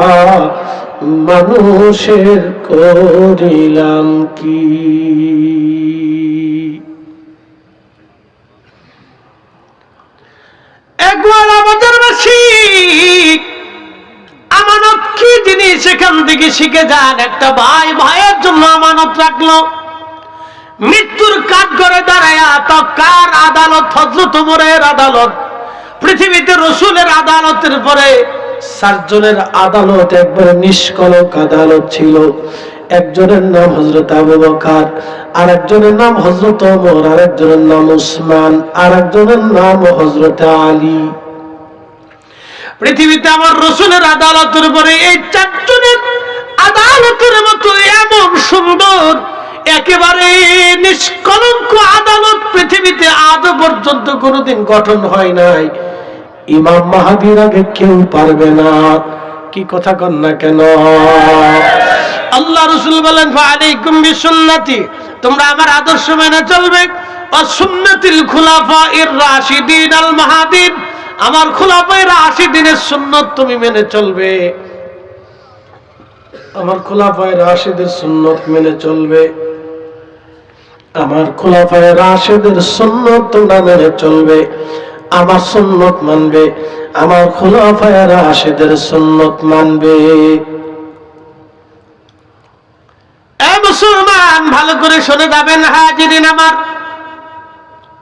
মানুষের করিলাম কি। একবার আমাদের বাসী আমানত কি জিনিস সেখান থেকে শিখে যান। একটা ভাই ভাইয়ের জন্য আমানত রাখলো, মৃত্যুর কাঠ করে দাঁড়ায়, তো কার আদালত? হযরত ওমরের আদালত। পৃথিবীতে রসুলের আদালতের পরে 4 জনের আদালত একবারে নিষ্কলঙ্ক আদালত ছিল। একজনের নাম হযরত আবু বকর, আর একজনের নাম হযরত ওমর, আর একজনের নাম উসমান, আর একজনের নাম হযরত আলী। পৃথিবীতে আমার রসুলের আদালতের পরে এই 4 জনের আদালতের মতো এমন সুন্দর একেবারে নিষ্কলঙ্ক আদালত পৃথিবীতে আজ পর্যন্ত কোনোদিন গঠন হয় নাই। ইমাম মাহদীর আগে কেউ পারবে না। কি কথা কন না কেন? আল্লাহ রাসূল বলেন ফাআলাইকুম বিসুন্নতি, তোমরা আমার আদর্শ মেনে চলবে, ওয়া সুন্নাতিল খুলাফায়ে রাশিদিন আল মাহদীন, আমার খুলাফায়ে রাশিদিনের সুন্নাত তুমি মেনে চলবে, আমার খুলাফায়ে রাশিদের সুন্নাত মেনে চলবে, আমার খুলাফায়ে রাশিদের সুন্নাত তোমরা মেনে চলবে, আমার সুন্নাত মানবে, আমার খুলাফায়ে রাশিদের সুন্নাত মানবে। এ মুসলমান, ভালো করে শুনে যাবেন হাজিরিন আমার,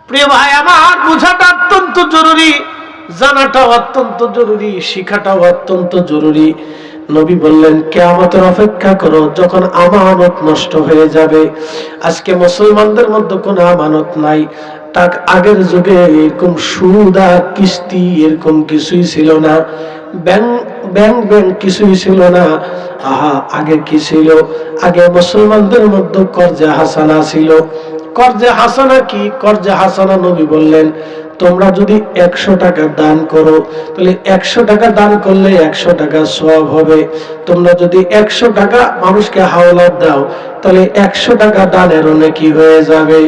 প্রিয় ভাই আমার, বোঝাটা অত্যন্ত জরুরি, জানাটাও অত্যন্ত জরুরি, শিখাটাও অত্যন্ত জরুরি। নবী বললেন কিয়ামতের অপেক্ষা করো, যখন আমানত নষ্ট হয়ে যাবে। আজকে মুসলমানদের মধ্যে কোনো আমানত নাই। তার আগের যুগে এরকম সুদ আর কিস্তি এরকম কিছুই ছিল না, ব্যাংক কিছুই ছিল না। আগে কি ছিল? আগে মুসলমানদের মধ্যে কর্জে হাসানা ছিল। কর্জে হাসানা কি? কর্জে হাসানা নবী বললেন তোমরা যদি 100 টাকা দান করো, তাহলে 100 টাকা দান করলে 100 টাকা সওয়াব হবে। তোমরা যদি 100 টাকা মানুষকে হাওলাত দাও, তাহলে 100 টাকা দানের নেকি হয়ে যাবে।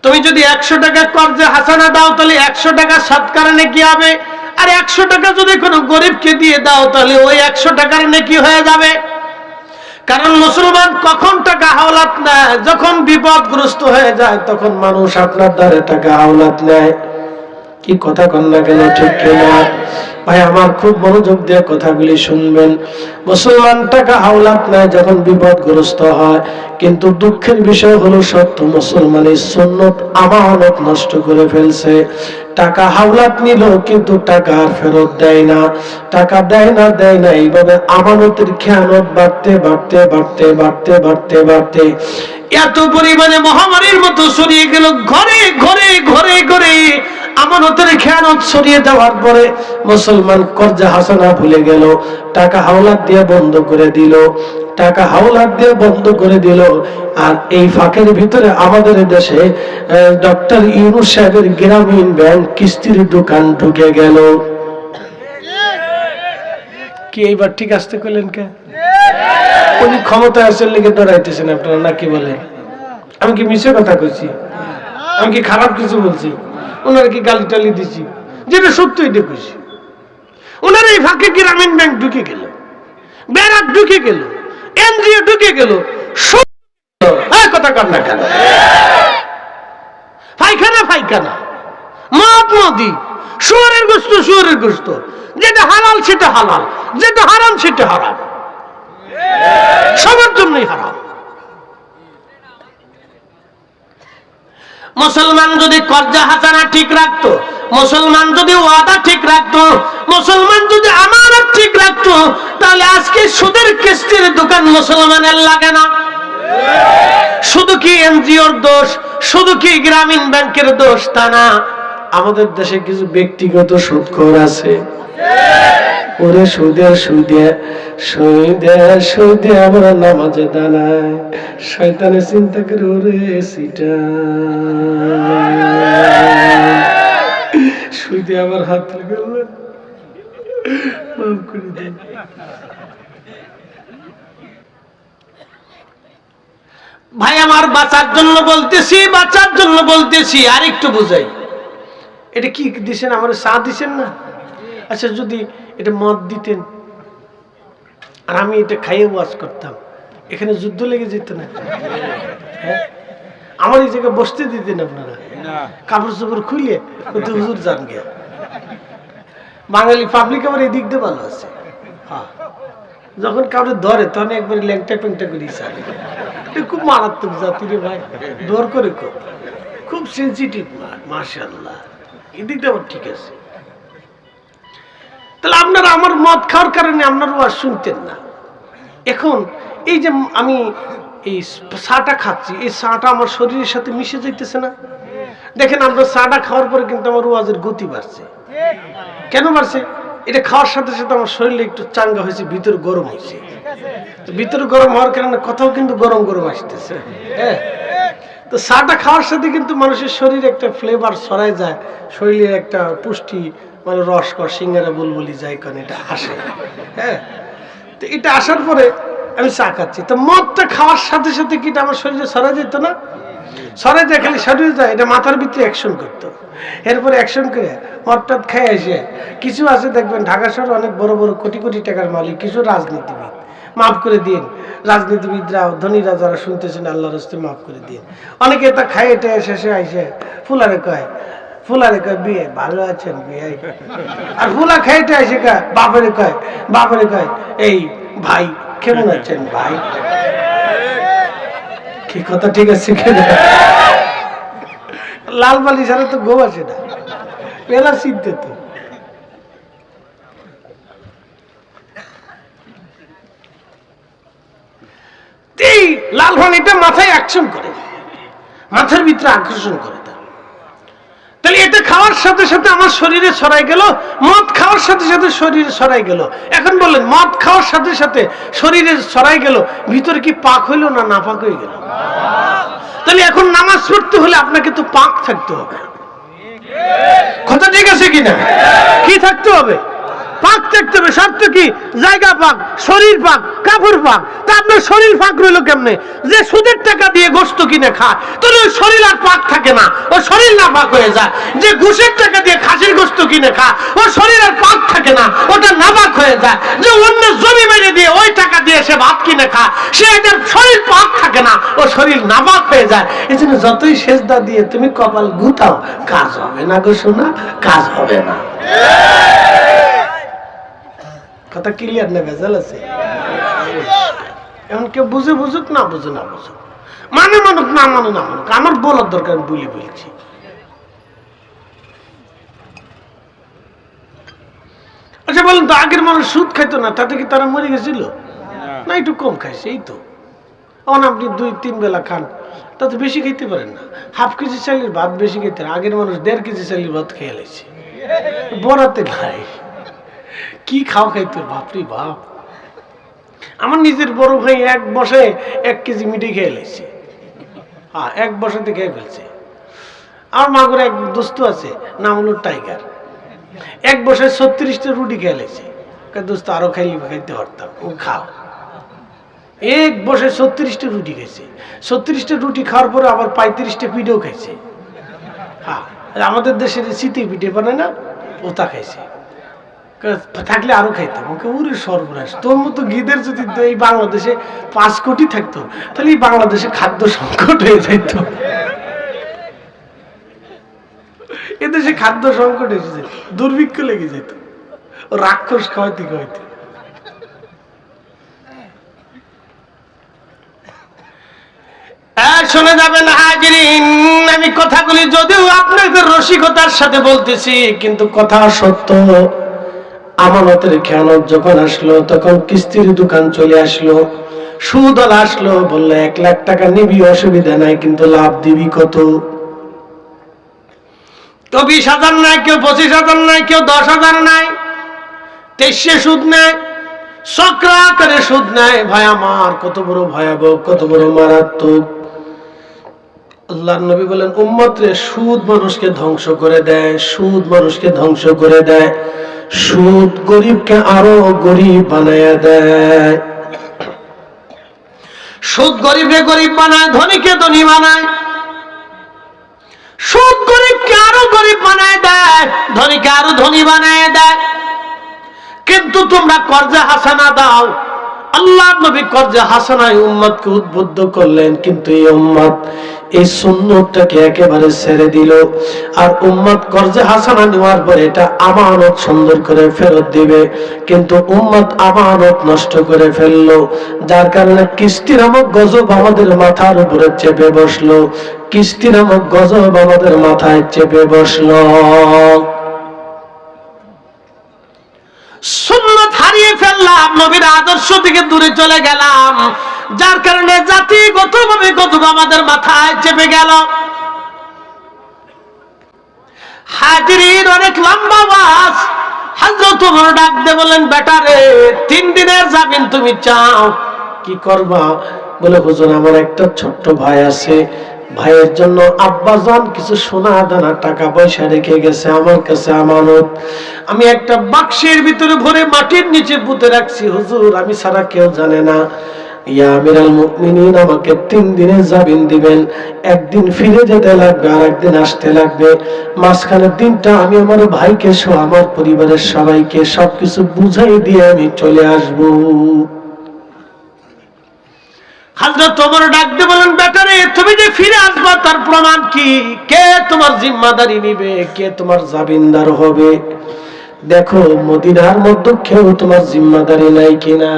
তুমি যদি 100 টাকা কর্জে হাসানা দাও, তাহলে 100 টাকা সদকার নেকি হবে। আর 100 টাকা যদি কোনো গরিবকে দিয়ে দাও, তাহলে ওই 100 টাকার নেকি হয়ে যাবে। কারণ মুসলমান কখন টাকা হাওলাত নেয়? যখন বিপদগ্রস্ত হয়ে যায়, তখন মানুষ আপনার দ্বারে টাকা হাওলাত নেয়। কি কথা কন না কেন? ঠিক কিনা ভাই আমার? খুব মনোযোগ দিয়ে কথাগুলি শুনবেন। মুসলমান টাকা হাওলাত নেয় যখন বিপদগ্রস্ত হয়, কিন্তু দুঃখের বিষয় হলো সত্য, মুসলমানের সুন্নত আমানত নষ্ট করে ফেলছে। টাকা হাওলাত নিল, কিন্তু টাকা আর ফেরত দেয় না, টাকা দেয় না। এইভাবে আমানতের খেয়ানত বাড়তে এত পরিমাণে মহামারীর মতো ছড়িয়ে গেল। ঘরে আমানতের খেয়ানত ছড়িয়ে দেওয়ার পরে মুসলমান কর্জা হাসানা ভুলে গেল, টাকা হাওলাত দিয়ে বন্ধ করে দিল, টাকা হাওলাত দিয়ে বন্ধ করে দিল। আর এই ফাঁকের ভিতরে আমাদের দেশে ডক্টর ইউনূস সাহেবের গ্রামীণ ব্যাংক কিস্তির দোকান ঢুকে গেল। কি এইবার ঠিক আসতে করলেন কে? উনি ক্ষমতায় আসলে লেগে ডরাইতেছেন আপনারা, নাকি বলেন? আমি কি মিছে কথা কইছি? আমি কি খারাপ কিছু বলছি? ওনারা কি গালি টালি দিছি? যেটা সত্য এটা কইছি। ওনারা এই ফাঁকে গ্রামীণ ব্যাংক ঢুকে গেল, ব্যারাক ঢুকে গেল, এনজিও ঢুকে গেল, কথা কর না কেন? পায়খানা পায়খানা, মদ নদী, শুয়োরের গোশত শুয়োরের গোশত, যেটা হালাল সেটা হালাল, যেটা হারাম সেটা হারাম, সবার জন্যই হারাম। মুসলমান যদি কর্জা হাসানা ঠিক রাখতো, মুসলমান যদি ওয়াদা ঠিক রাখতো, মুসলমান যদি আমানত ঠিক রাখতো, তাহলে আজকে সুদের কিস্তির দোকান মুসলমানের লাগে না। শুধু কি এনজিওর দোষ, শুধু কি গ্রামীণ ব্যাংকের দোষ তা না, আমাদের দেশে কিছু ব্যক্তিগত সুদখোর আছে। ওরে সুদে সুদে সুদে সুদে আমরা নামাজে দাঁড়ায়, শয়তানে চিন্তা করে ওরে সিটা সুদে আমার হাত লেগে মাফ করে দেন। ভাই আমার বাঁচার জন্য বলতেছি, বাঁচার জন্য বলতেছি। আর একটু বুঝাই, এটা কি দিছেন? আমার চা দিছেন না? আচ্ছা, যদি এটা মদ দিতেন আর আমি এটা খাইয়ে ওয়াজ করতাম, এখানে যুদ্ধ লেগে যেত না? হ্যাঁ, আমার এই জায়গায় বসতে দিতেন আপনারা? কাপড় চোপড় খুলে হুজুর যান গিয়া। বাঙালি পাবলিক আবার এই দিক দিয়ে ভালো আছে। হ্যাঁ, যখন কাউরে ধরে তখন একবার ল্যাংটা প্যাংটা করে চালে। খুব মারাত্মক জাতি রে ভাই, ডর করে খুব সেন্সিটিভ। মাশাআল্লাহ, এই দিকটা আবার ঠিক আছে। তাহলে আপনারা আমার মদ খাওয়ার কারণে আপনারা আর শুনতেন না। এখন এই যে আমি এই চাটা খাচ্ছি, এই চাটা আমার শরীরের সাথে মিশে যাইতেছে না? দেখেন, আমরা চাটা খাওয়ার পরে কিন্তু আমার ওয়াজের গতি বাড়ছে। কেন বাড়ছে? এটা খাওয়ার সাথে সাথে আমার শরীরে একটু চাঙ্গা হয়েছে, ভিতরে গরম হয়েছে। ভিতরে গরম হওয়ার কারণে কথাও কিন্তু গরম গরম আসতেছে। হ্যাঁ, তো চাটা খাওয়ার সাথে কিন্তু মানুষের শরীরে একটা ফ্লেভার ছড়ায় যায়, শরীরের একটা পুষ্টি, মানে রসকর সিঙ্গারা বুলবুলি যায়, কারণ এটা আসে। হ্যাঁ, তো এটা আসার পরে আমি চা খাচ্ছি, তো মদটা খাওয়ার সাথে সাথে কি আমার শরীরে ছড়া যেত না? ছড়া যায়, খালি শরীরে যায়, এটা মাথার ভিতরে অ্যাকশন করতো। এরপরে অ্যাকশন করে মদটা খাই আসে। কিছু আছে দেখবেন ঢাকা শহরে অনেক বড় বড় কোটি কোটি টাকার মালিক, কিছু রাজনীতিবিদ, মাফ করে দিন রাজনীতিবিদরা, ধনীরা যারা শুনতেছেন আল্লাহর রাস্তায় মাফ করে দিন। অনেকে তা খাই এটা শেষে আইসে ফুলারে কয়, ফুলারে কয় বিয়ে ভালো আছেন বিয়ে, আর ফুলা খাইতে আসে কা বাপরে কয় এই ভাই কেমন আছেন ভাই। কি কথা ঠিক আছে? লাল বালি ছাড়া তো ঘুম আসে না, পেলা চিনতে তো। এই লাল পানিটা মাথায় অ্যাকশন করে, মাথার ভিতরে আকর্ষণ করে। তাহলে এটা খাওয়ার সাথে সাথে আমার শরীরে ছড়াই গেল, মদ খাওয়ার সাথে সাথে শরীরে ছড়াই গেল। এখন বললেন, মদ খাওয়ার সাথে সাথে শরীরে ছড়াই গেল, ভিতরে কি পাক হইল না নাপাক হয়ে গেল? তাহলে এখন নামাজ পড়তে হলে আপনাকে তো পাক থাকতে হবে। কথা ঠিক আছে কিনা? কি থাকতে হবে? পাক থাকতে হবে। শর্ত কি? জায়গা পাক, শরীর পাক, কাপড় পাক। তা আপনার শরীর পাক রইল কেমনে? যে সুদের টাকা দিয়ে গোশত কিনে খায়, তোর ওই শরীর আর পাক থাকে না, ও শরীর না পাক হয়ে যায়। যে ঘুষের টাকা দিয়ে খাসির গোশত কিনে খায়, ও শরীর আর পাক থাকে না, ওটা নাপাক হয়ে যায়। যে অন্য জমি মেরে দিয়ে ওই টাকা দিয়ে সে ভাত কিনে খায়, সে এদের শরীর পাক থাকে না, ও শরীর নাপাক হয়ে যায়। এই জন্য যতই সেজদা দিয়ে তুমি কপাল গুটাও, কাজ হবে না গো সোনা, কাজ হবে না। কথা ক্লিয়ার না? ভেজাল আছে? এখন কেউ বুঝে বুঝুক, না বুঝে না বুঝুক, মানে মানুক না মানে না মানুক, আমার বলার দরকার বলছি। আচ্ছা বলুন তো, আগের মানুষ সুদ খাইতো না, তাতে কি তারা মরে গেছিল? না, একটু কম খাইছে, এই তো। আপনি 2-3 বেলা খান, তাতে বেশি খেতে পারেন না। হাফ কেজি চালের ভাত বেশি খেতে, আগের মানুষ 1.5 কেজি চালের ভাত খেয়ে লাইছে, বরাতে নাই। কি খাইতো বাপরে বাপ। আমার নিজের বড় ভাই এক বসে 1 কেজি মিঠে খেয়ে লাইছে, হ্যাঁ এক বসাতে খেয়ে ফেলছে। আমার মাগুর এক দোস্ত আছে, নাম হলো টাইগার, এক বসে 36টা রুটি খেয়ে লাইছে। দোস্ত আরো খাইতে পারতাম। ও খাও, এক বসে 36টা রুটি খাইছে। 36টা রুটি খাওয়ার পরে আবার 35টা পিঠেও খাইছে। হ্যাঁ, আমাদের দেশের শীতে পিঠে বানায় না, ওটা খাইছে। থাকলে আরো খাইতাম। ওকে ওরে সর্বনাশ, তোর মতো গিদের যদি এই বাংলাদেশে 5 কোটি থাকতো, তাহলে এই বাংলাদেশে খাদ্য সংকট হয়ে যেত। এদেশে খাদ্য সংকট এসে যেত, দুর্ভিক্ষ লেগে যেত, রাক্ষস খাওয়াইতে খাওয়াইতে। শুনে যাবেন হাজিরিন, আমি কথাগুলি যদিও আপনাদের রসিকতার সাথে বলতেছি, কিন্তু কথা সত্য। আমানতের খেয়ানত যখন আসলো, তখন কিস্তির দোকান চলে আসলো, সুদল আসলো, বললো 1 লাখ টাকা নিবি, অসুবিধা নাই, কিন্তু লাভ দিবি কত? কেউ 20,000 নাই, কেউ 25,000 নাই, কেউ 10,000 নাই, 23 সুদ নেয়, চক্রা করে সুদ নেয়। ভাই আমার, কত বড় ভয়াবহ, কত বড় মারাত্মক। আল্লাহর নবী বলেন, উম্মত রে, সুদ মানুষকে ধ্বংস করে দেয়, সুদ মানুষকে ধ্বংস করে দেয়, সুদ গরিবকে আরো গরিব বানায় দেয়। সুদ গরিবকে গরিব বানায়, ধনীকে ধনী বানায়। সুদ গরিবকে আরো গরিব বানায় দেয়, ধনীকে আরো ধনী বানায় দেয়। কিন্তু তোমরা কর্জে হাসানা দাও। আল্লাহর নবী কর্জে হাসানায় উম্মতকে উদ্বুদ্ধ করলেন, কিন্তু এই উম্মত এই সুন্নতটাকে একেবারে ছেড়ে দিল। আর উম্মত কর্জে হাসানা নেওয়ার পরে এটা আমানত সুন্দর করে ফেরত দিবে, কিন্তু উম্মত আমানত নষ্ট করে ফেললো। যার কারণে কিস্তি নামক গজব আমাদের মাথার উপরে চেপে বসলো, কিস্তি নামক গজব আমাদের মাথায় চেপে বসলো। সুন্নাত হারিয়ে ফেললাম, নবীর আদর্শ থেকে দূরে চলে গেলাম, যার কারণে জাতিগতভাবে গজব আমাদের মাথায় চেপে গেল। হাজিরিন, অনেক লম্বা ওয়াজ। হযরত ওমর ডাক দিয়ে বলেন, বেটা রে, 3 দিনের জামিন তুমি চাও, কি করবা? বলে, হুজুর আমার একটা ছোট্ট ভাই আছে, ভাইয়ের জন্য আব্বাজান কিছু সোনা দানা টাকা পয়সা রেখে গেছে আমার কাছে আমানত, আমি একটা বাক্সের ভিতরে ভরে মাটির নিচে পুঁতে রাখছি, হুজুর আমি ছাড়া কেউ জানে না। ইয়া আমিরাল মুমিনিন, আমাকে 3 দিনের জামিন দিবেন। একদিন ফিরে যেতে লাগবে, আর একদিন আসতে লাগবে। মাঝখানের দিনটা আমি আমার ভাইকে সহ আমার পরিবারের সবাইকে সবকিছু বুঝাই দিয়ে আমি চলে আসবো। হযরত ওমর ডাক দিয়ে বলেন, বেটা রে, তুমি যে ফিরে আসবা তার প্রমাণ কি? কে তোমার জিম্মাদারি নিবে? কে তোমার জামিনদার হবে? দেখো মদিনার মধ্যে কেউ তোমার জিম্মাদারি নাই কিনা।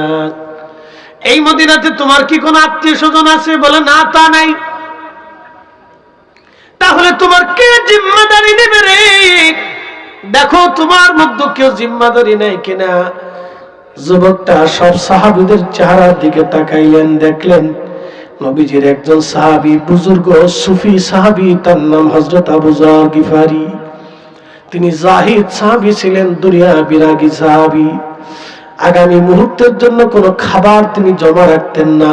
এই মদিনাতে তোমার কি কোনো আত্মীয় স্বজন আছে? বলে, না, তা নাই। তাহলে তোমার কে জিম্মাদারি নেবে রে? দেখো তোমার মধ্যে কেউ জিম্মাদারি নাই কিনা। যুবকটা সব সাহাবীদের চেহারার দিকে তাকাইলেন, দেখলেন নবীজির একজন সাহাবী, বুজুর্গ সুফি সাহাবী, তার নাম হযরত আবু যর গিফারি। তিনি জাহিদ সাহাবী ছিলেন, দুনিয়া বিরাগী সাহাবী। আগামী মুহূর্তের জন্য কোনো খাবার তিনি জমা রাখতেন না।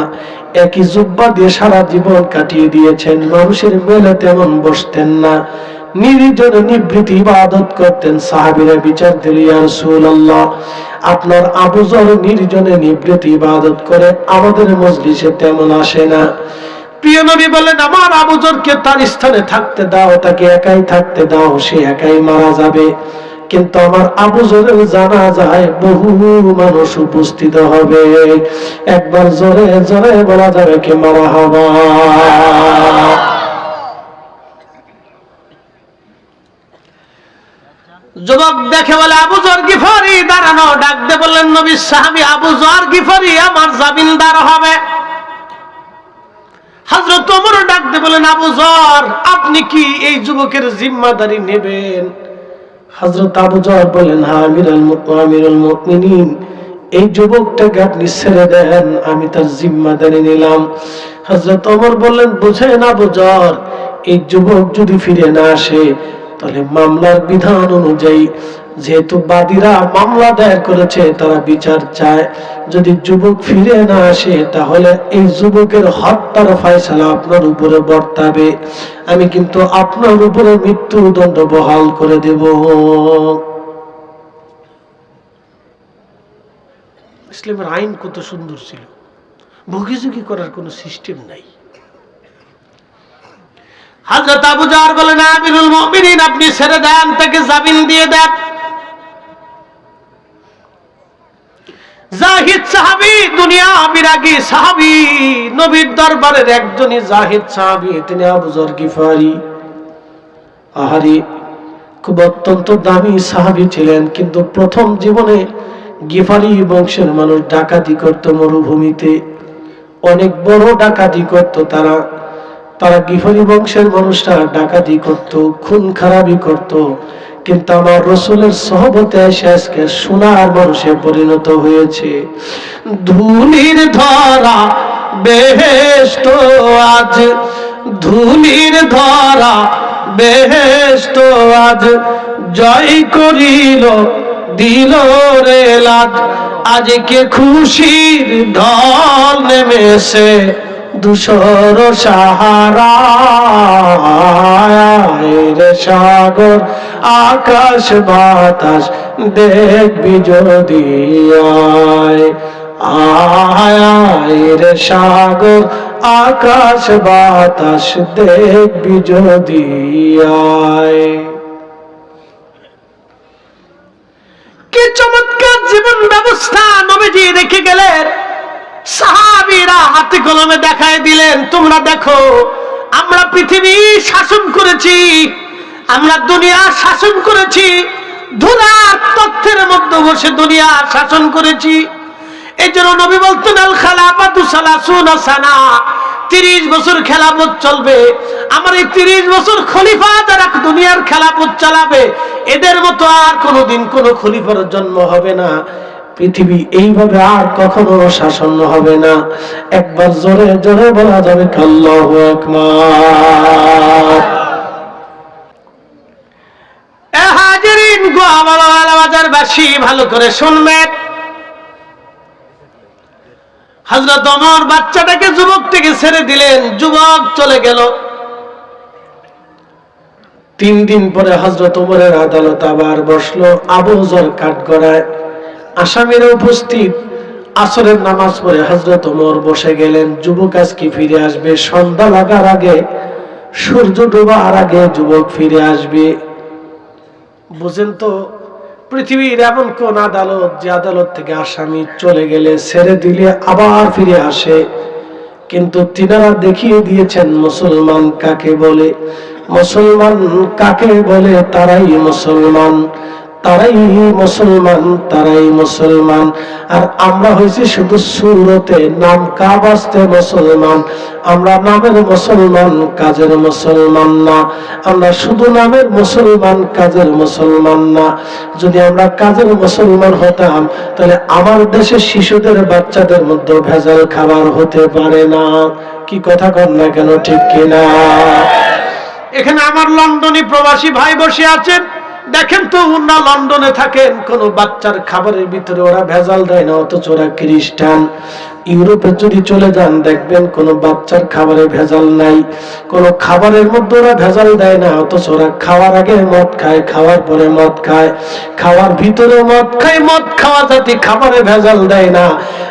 একই জুব্বা দিয়ে সারা জীবন কাটিয়ে দিয়েছেন। মানুষের মেলে তেমন বসতেন না, নির্জনে নিভৃতে ইবাদত করতেন। সাহাবীরা বিচার দিলেন, ইয়া রাসূলুল্লাহ, আপনার আবু যর নির্জনে নিভৃতে ইবাদত করে, আমাদের মজলিসে তেমন আসে না। প্রিয় নবী বলেন, আমার আবু যরকে তার স্থানে থাকতে দাও, তাকে একাই থাকতে দাও, সে একাই মারা যাবে। কিন্তু আমার আবু যরের জানাজায় বহু মানুষ উপস্থিত হবে। একবার জোরে জোরে বলা যাবে কি মারহাবা। যুবক দেখে বলে, আবু যর গিফারি দাঁড়ানো। ডাক দিয়ে বললেন, নবীর সাহাবী আবু যর গিফারি আমার জামিনদার হবে। হযরত ওমর ডাক দিয়ে বলেন, আবু যর, আপনি কি এই যুবকের জিম্মাদারি নেবেন? হযরত আবু যর বলেন, হ্যাঁ আমিরুল মুমিনিন, এই যুবকটাকে আপনি ছেড়ে দেন, আমি তার জিম্মাদারি নিলাম। হযরত ওমর বললেন, বুঝেন আবু যর, এই যুবক যদি ফিরে না আসে তাহলে মামলার বিধান অনুযায়ী, যেহেতু বাদীরা মামলা দায়ের করেছে, তারা বিচার চায়, যদি যুবক ফিরে না আসে তাহলে এই যুবকের হত্যার ফয়সালা আপনার উপরে বর্তাবে, আমি কিন্তু আপনার উপরে মৃত্যুদণ্ড বহাল করে দেব। ইসলামের আইন কত সুন্দর ছিল, ভুগিঝুগি করার কোনো সিস্টেম নাই। হযরত আবু যর বলেন, আমিরুল মুমিনিন, আপনি ছেড়ে দেন, তাকে জামিন দিয়ে দেন। জাহিদ সাহাবী, দুনিয়া বিরাগী সাহাবী, নবীর দরবারের একজনই জাহিদ সাহাবী, তিনি আবু যর গিফারি। আহারি, খুব অত্যন্ত দামি সাহাবী ছিলেন, কিন্তু প্রথম জীবনে গিফারি বংশের মানুষ ডাকাতি করত মরুভূমিতে, অনেক বড় ডাকাতি করত। তারা গিফারি বংশের মানুষরা ডাকাতি করত, খুন খারাপি করত, কিন্তু আমার রাসূলের সোহবতে এসে আজকে সোনার মানুষে পরিণত হয়েছে। ধুলির ধরা বেহেশত আজ, ধুলির ধরা বেহেশত আজ, জয় করিল দিল রে লাজ, আজকে খুশির ঢল নেমেছে দুশোর সাহারা, রে সাগর আকাশ বাতাস দেখবি যদি আয়, আয় রে সাগর আকাশ বাতাস দেখবি যদি আয়। কি চমৎকার জীবন ব্যবস্থা নবীজি রেখে গেলেন, সাহাবীরা হাতে কলমে দেখায় দিলেন, তোমরা দেখো, আমরা পৃথিবী শাসন করেছি, আমরা দুনিয়া শাসন করেছি, ধুলার তথ্যের মধ্যে বসে দুনিয়া শাসন করেছি। এই জন্য নবী বলতেন, আল খালাফাতু সালাসুনা সানা, 30 বছর খেলাফত চলবে। আমার এই 30 বছর খলিফা যারা দুনিয়ার খেলাফত চালাবে, এদের মতো আর কোনোদিন কোনো খলিফার জন্ম হবে না। পৃথিবী এইভাবে আর কখনো শাসন হবে না। একবার জোরে জোরে বলা যাবে আল্লাহু আকবার। এ হাজিরিন গো, আমার বাজারবাসী ভালো করে শুনবেন। হযরত ওমর বাচ্চাটাকে যুবক থেকে ছেড়ে দিলেন, যুবক চলে গেল। 3 দিন পরে হযরত ওমরের আদালত আবার বসলো। আবু যর কাঠগড়ায়, আসামিরা উপস্থিত। আসরের নামাজ পড়ে হযরত ওমর বসে গেলেন। যুবক আজকে ফিরে আসবে, সন্ধ্যা লাগার আগে, সূর্য ডোবার আগে যুবক ফিরে আসবে। বুঝেন তো, পৃথিবীর এমন কোন আদালত যে আদালত থেকে আসামি চলে গেলে ছেড়ে দিলে আবার ফিরে আসে? কিন্তু তিনারা দেখিয়ে দিয়েছেন মুসলমান কাকে বলে। মুসলমান কাকে বলে? তারাই মুসলমান, তারাই মুসলমান, তারাই মুসলমান। আর আমরা হয়েছি শুধু সুরতে, নাম কাবাস্তে মুসলমান। আমরা নামের মুসলমান, কাজের মুসলমান না। আমরা শুধু নামের মুসলমান, কাজের মুসলমান না। যদি আমরা কাজের মুসলমান হতাম তাহলে আমার দেশের শিশুদের, বাচ্চাদের মধ্যে ভেজাল খাবার হতে পারে না। কি কথা কন না কেন, ঠিক কিনা? এখানে আমার লন্ডনে প্রবাসী ভাই বসে আছেন, দেখেন তো, ওরা লন্ডনে থাকেন, কোন বাচ্চার খাবারের ভিতরে ওরা ভেজাল দেয় না, অথচ ওরা খ্রিস্টান। ইউরোপে যদি চলে যান দেখবেন কোন বাচ্চার খাবারে ভেজাল নাই, কোন খাবারের মধ্যে ওরা ভেজাল দেয় না, অথচ ওরা খাওয়ার আগে মদ খায়, খাওয়ার পরে মদ খায়, খাওয়ার ভিতরে মদ খায়। মদ খাওয়া জাতি খাবারে ভেজাল দেয় না।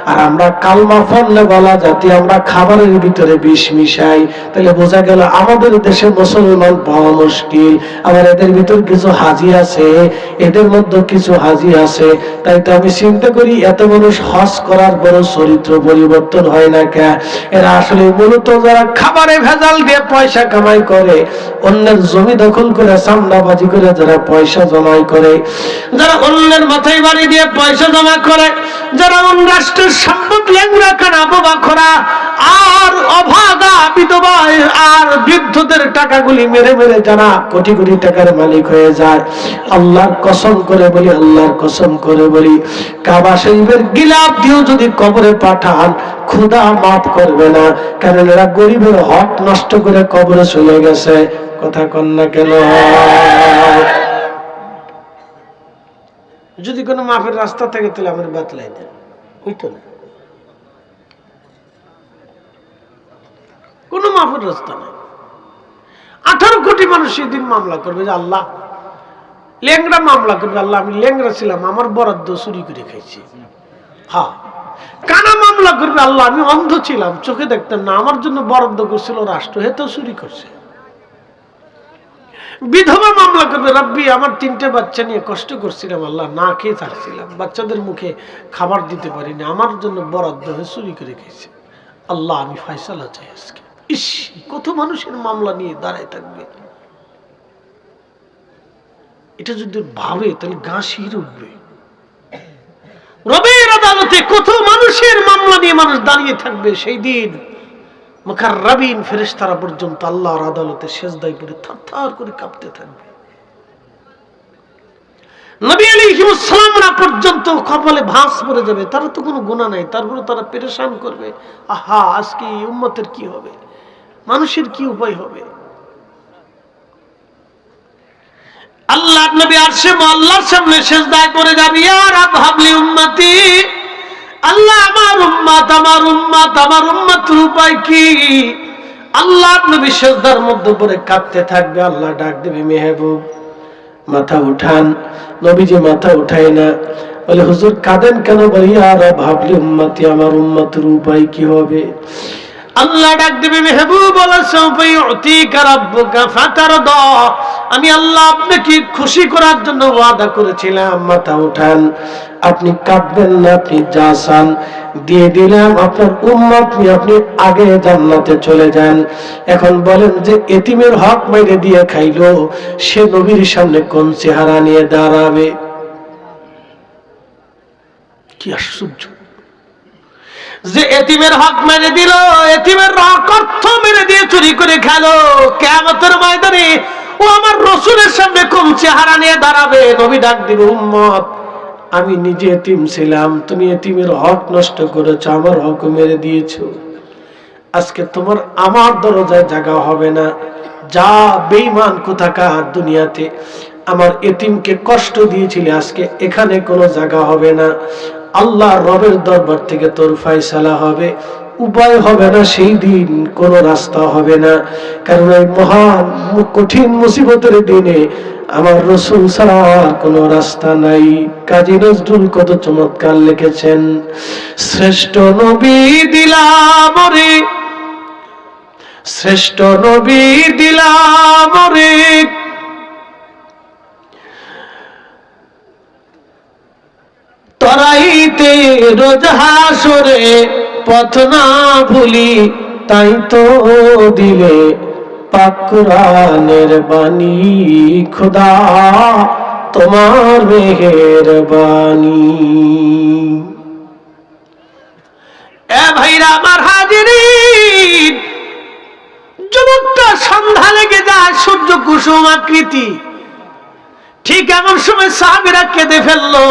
আর আমরা কালমা ফললে বলা জাতি, আমরা খাবারের ভিতরে বিষ মিশাই। তাহলে বোঝা গেল আমাদের দেশে মুসলমান পাওয়া মুশকিল। আবার এদের ভিতর কিছু হাজি আছে, এদের মধ্যে কিছু হাজি আছে। তাই তো আমি চিন্তা করি, এত মানুষ হজ করার বড় চরিত্র পরিবর্তন হয় না কে? এরা আসলে মূলত যারা খাবারে ভেজাল দিয়ে পয়সা কামাই করে, অন্যের জমি দখল করে চামড়াবাজি করে যারা পয়সা জমাই করে, যারা অন্যের মাথায় বাড়ি দিয়ে পয়সা জমা করে, যারা অন্য রাষ্ট্রের সম্পদ লেঙ্গুরা কানা বোবা খোরা আর অভাগা বিধবা আর বৃদ্ধদের টাকাগুলি মেরে মেরে যারা কোটি কোটি টাকার মালিক হয়ে যায়, আল্লাহর কসম করে বলি, আল্লাহর কসম করে বলি, কাবা শরীফের গিলাফ দিয়েও যদি কবরে পাঠান খোদা মাফ করবে না, কারণ এরা গরিবের হক নষ্ট করে কবরে চলে গেছে। কথা কন না কেন? যদি কোনো মাফের রাস্তা থাকে তাহলে আমার বাতলাই দেন, হইতো না। কোনো মাফের রাস্তা নাই। 18 কোটি মানুষ সেদিন মামলা করবে যে আল্লাহ, লেংরা মামলা করবে, আল্লাহ আমি লেংরা ছিলাম, আমার বরাদ্দ চুরি করে খাইছি। হ্যাঁ, কানা মামলা করবে, আল্লাহ আমি অন্ধ ছিলাম, চোখে দেখতাম না, আমার জন্য বরাদ্দ করছিল রাষ্ট্র, হেতেও চুরি করছে। বিধবা মামলা করবে, রব্বি আমার 3টে বাচ্চা নিয়ে কষ্ট করছিলাম, আল্লাহ না খেয়ে থাকছিলাম, বাচ্চাদের মুখে খাবার দিতে পারিনি, আমার জন্য বরাদ্দ হয়ে চুরি করে খেয়েছে, আল্লাহ আমি ফয়সালা চাই আজকে। ইস, কত মানুষের মামলা নিয়ে দাঁড়ায় থাকবে। এটা যদি ভাবে তাহলে গা শিহরে উঠবে। রবের আদালতে কত মানুষের মামলা নিয়ে মানুষ দাঁড়িয়ে থাকবে। সেই দিন মুকাররাবিন ফেরেশতারা পর্যন্ত আল্লাহর আদালতে সেজদায় পড়ে থরথর করে কাঁপতে থাকবে। নবী আলাইহিস সালামরা পর্যন্ত কপালে ভাঁজ পড়ে যাবে, তারা তো কোনো গুনাহ নাই, তারপরে তারা পেরেশান করবে, আহা আজকে এই উম্মতের কি হবে, মানুষের কি উপায় হবে। আল্লাহ নবী আরশে আল্লাহর সামনে সিজদায় পড়ে যাবে, ইয়া রাব হাবলি উম্মতি, আল্লাহ আমার উম্মত আমার উম্মত আমার উম্মতের উপায় কি। আল্লাহ নবী সিজদার মধ্যে পড়ে কাঁদতে থাকবে। আল্লাহ ডাক দেবে, মেহবুব মাথা উঠান। নবীজি মাথা উঠায় না, বলে হুজুর কাঁদেন কেন? বলে ইয়া রাব হাবলি উম্মতি, আমার উম্মতের উপায় কি হবে। আল্লাহ ডাক দেবে, মেহবুব আমি আল্লাহ আপনাকে খুশি করার জন্য ওয়াদা করেছিলাম, মাথা উঠান, আপনি কাঁদবেন না, আপনি যা চান দিয়ে দিলাম, আপনার উম্মত নিয়ে আপনি আগে জান্নাতে চলে যান। এখন বলেন যে এতিমের হক মেরে দিয়ে খাইলো, সে নবীর সামনে কোন চেহারা নিয়ে দাঁড়াবে? কি আশ্চর্য যে এতিমের হক মেরে দিল, এতিমের হক অর্থ মেরে দিয়ে চুরি করে খেলো, কিয়ামতের ময়দানে ও আমার রাসূলের সামনে কোন চেহারা নিয়ে দাঁড়াবে? নবী ডাক দিবে, উম্মত আমি নিজে এতিম ছিলাম, তুমি এতিমের হক নষ্ট করেছো, আমার হক মেরে দিয়েছো, আজকে তোমার আমার দরজায় জায়গা হবে না, যা বেঈমান কোথাকার, দুনিয়াতে আমার এতিমকে কষ্ট দিয়েছিলে, আজকে এখানে কোনো জায়গা হবে না, আল্লাহ রবের দরবার থেকে তোর ফয়সালা হবে, উপায় হবে না, সেই দিন কোনো রাস্তা হবে না। কারণ এই মহান কঠিন মুসিবতের দিনে আমার রাসূল ছাড়া কোনো রাস্তা নাই। কাজী নজরুল কত চমৎকার লিখেছেন, শ্রেষ্ঠ নবী দিলাম রে, শ্রেষ্ঠ নবী দিলাম রে, তরাইতে রোজ হাসরে পথ না ভুলি, তাই তো দিলে পাক কুরআনের বাণী, খোদা তোমার মেহেরবানি। এ ভাইরা আমার হাজিরিন, যুবকটা সন্ধ্যা লেগে যায়, সূর্য কুসুম আকৃতি, ঠিক এমন সময় সাহাবীরা কেঁদে ফেললো।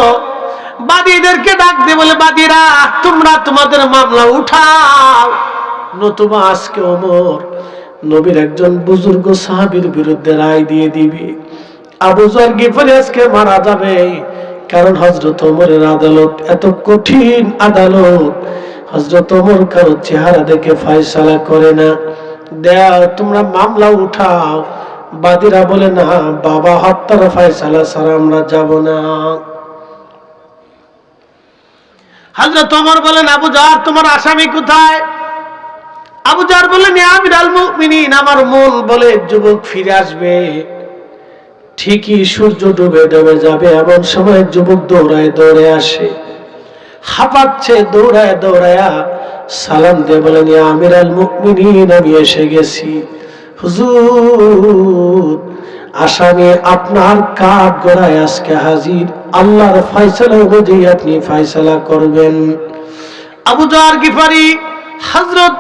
বাদীদেরকে ডাক দিয়ে বলে, বাদীরা তোমরা তোমাদের মামলা উঠাও, নতুবা আজকে ওমর নবীর একজন বুজুর্গ সাহাবীর বিরুদ্ধে রায় দিয়ে দিবে, আবু যর গিফারি আজকে মারা যাবে। কারণ হযরত ওমরের আদালত এত কঠিন আদালত, হযরত ওমর কারো চেহারা দেখে ফয়সালা করে না। দেয়া তোমরা মামলা উঠাও। বাদীরা বলে, না বাবা হত্যার ফয়সালা ছাড়া আমরা যাব না। হযরত ওমর বলেন, আবু যর তোমার আসামি কোথায়? আবু যর বলেন, ইয়া আমিরুল মুমিনিন, আমার মন বলে যুবক ফিরে আসবে। ঠিকই সূর্য ডুবে ডুবে যাবে এমন সময় যুবক দৌড়ায় দৌড়ে আসে, হাঁপাচ্ছে, দৌড়ায় দৌড়ায়া সালাম দিয়ে বলেন, ইয়া আমিরুল মুমিনিন আমি এসে গেছি। হুজুর আসামি আপনার কাঠ গড়ায় আজকে হাজির, আল্লাহর ফয়সালা অনুযায়ী আপনি ফয়সালা করবেন। আবু যর গিফারি হযরত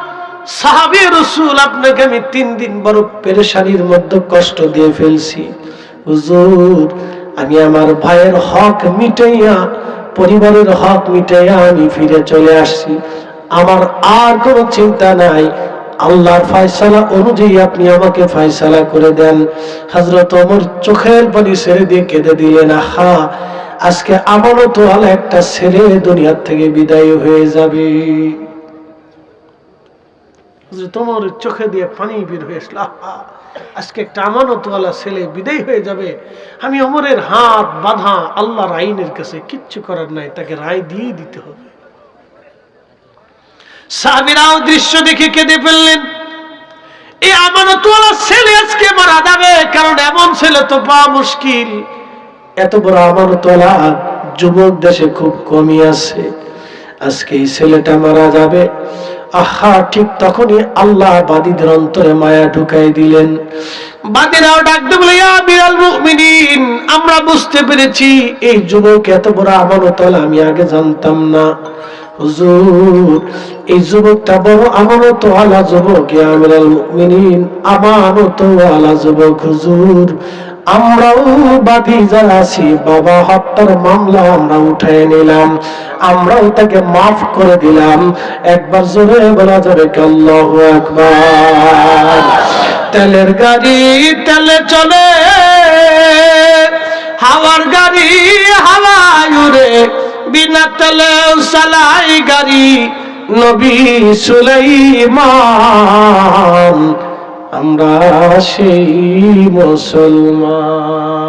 সাহাবী রাসূল, আপনাকে আমি 3 দিন বড় পেরেশানির মধ্যে কষ্ট দিয়ে ফেলছি। হুজুর, আমি আমার ভাইয়ের হক মিটাইয়া, পরিবারের হক মিটাইয়া আমি ফিরে চলে আসছি। আমার আর কোনো চিন্তা নাই, আল্লাহর ফয়সালা অনুযায়ী আপনি আমাকে ফয়সালা করে দেন। হযরত ওমর চোখের পানি ছেড়ে দিয়ে কেঁদে দিলেন, আহা, আজকে আমানতওয়ালা একটা ছেলে দুনিয়া থেকে বিদায় হয়ে যাবে। হযরত ওমরের চোখে দিয়ে পানি বের হয়ে আসলো, আহা, আজকে একটা আমানতওয়ালা ছেলে বিদায় হয়ে যাবে। আমি ওমরের হাত বাঁধা আল্লাহর আইনের কাছে, কিচ্ছু করার নাই, তাকে রায় দিয়ে দিতে হবে। সাহাবীরাও দৃশ্য দেখে কেঁদে ফেললেন। এই আমানতওয়ালা ছেলে আজকে মারা যাবে, কারণ এমন ছেলে তো পাওয়া মুশকিল। এত বড় আমানতওয়ালা যুবক দেশে খুব কমই আছে, আজকে এই ছেলেটা মারা যাবে। আহা, ঠিক তখনই আল্লাহ বাদীদের অন্তরে মায়া ঢুকাই দিলেন। বাদীরাও ডাকতে বলে, ইয়া আমিরাল মুমিনিন, আমরা বুঝতে পেরেছি এই যুবক এত বড় আমানতওয়ালা, আমি আগে জানতাম না। হুজুর, এই যুবকটা বড় আমানতওয়ালা যুবক, ইয়া আমিরাল মুমিনিন, আমানতওয়ালা যুবক। হুজুর, আমরাও বাদী যারা আছি, বাবা হত্যার মামলা আমরা উঠায় নিলাম, আমরাও তাকে মাফ করে দিলাম। একবার জোরে বলা যাবে কি আল্লাহু আকবার। তেলের গাড়ি তেলে চলে, হাওয়ার গাড়ি হাওয়ায় উড়ে, বিনা তেলে চালাই গাড়ি নবী সুলাইমান। আমরা সেই মুসলমান।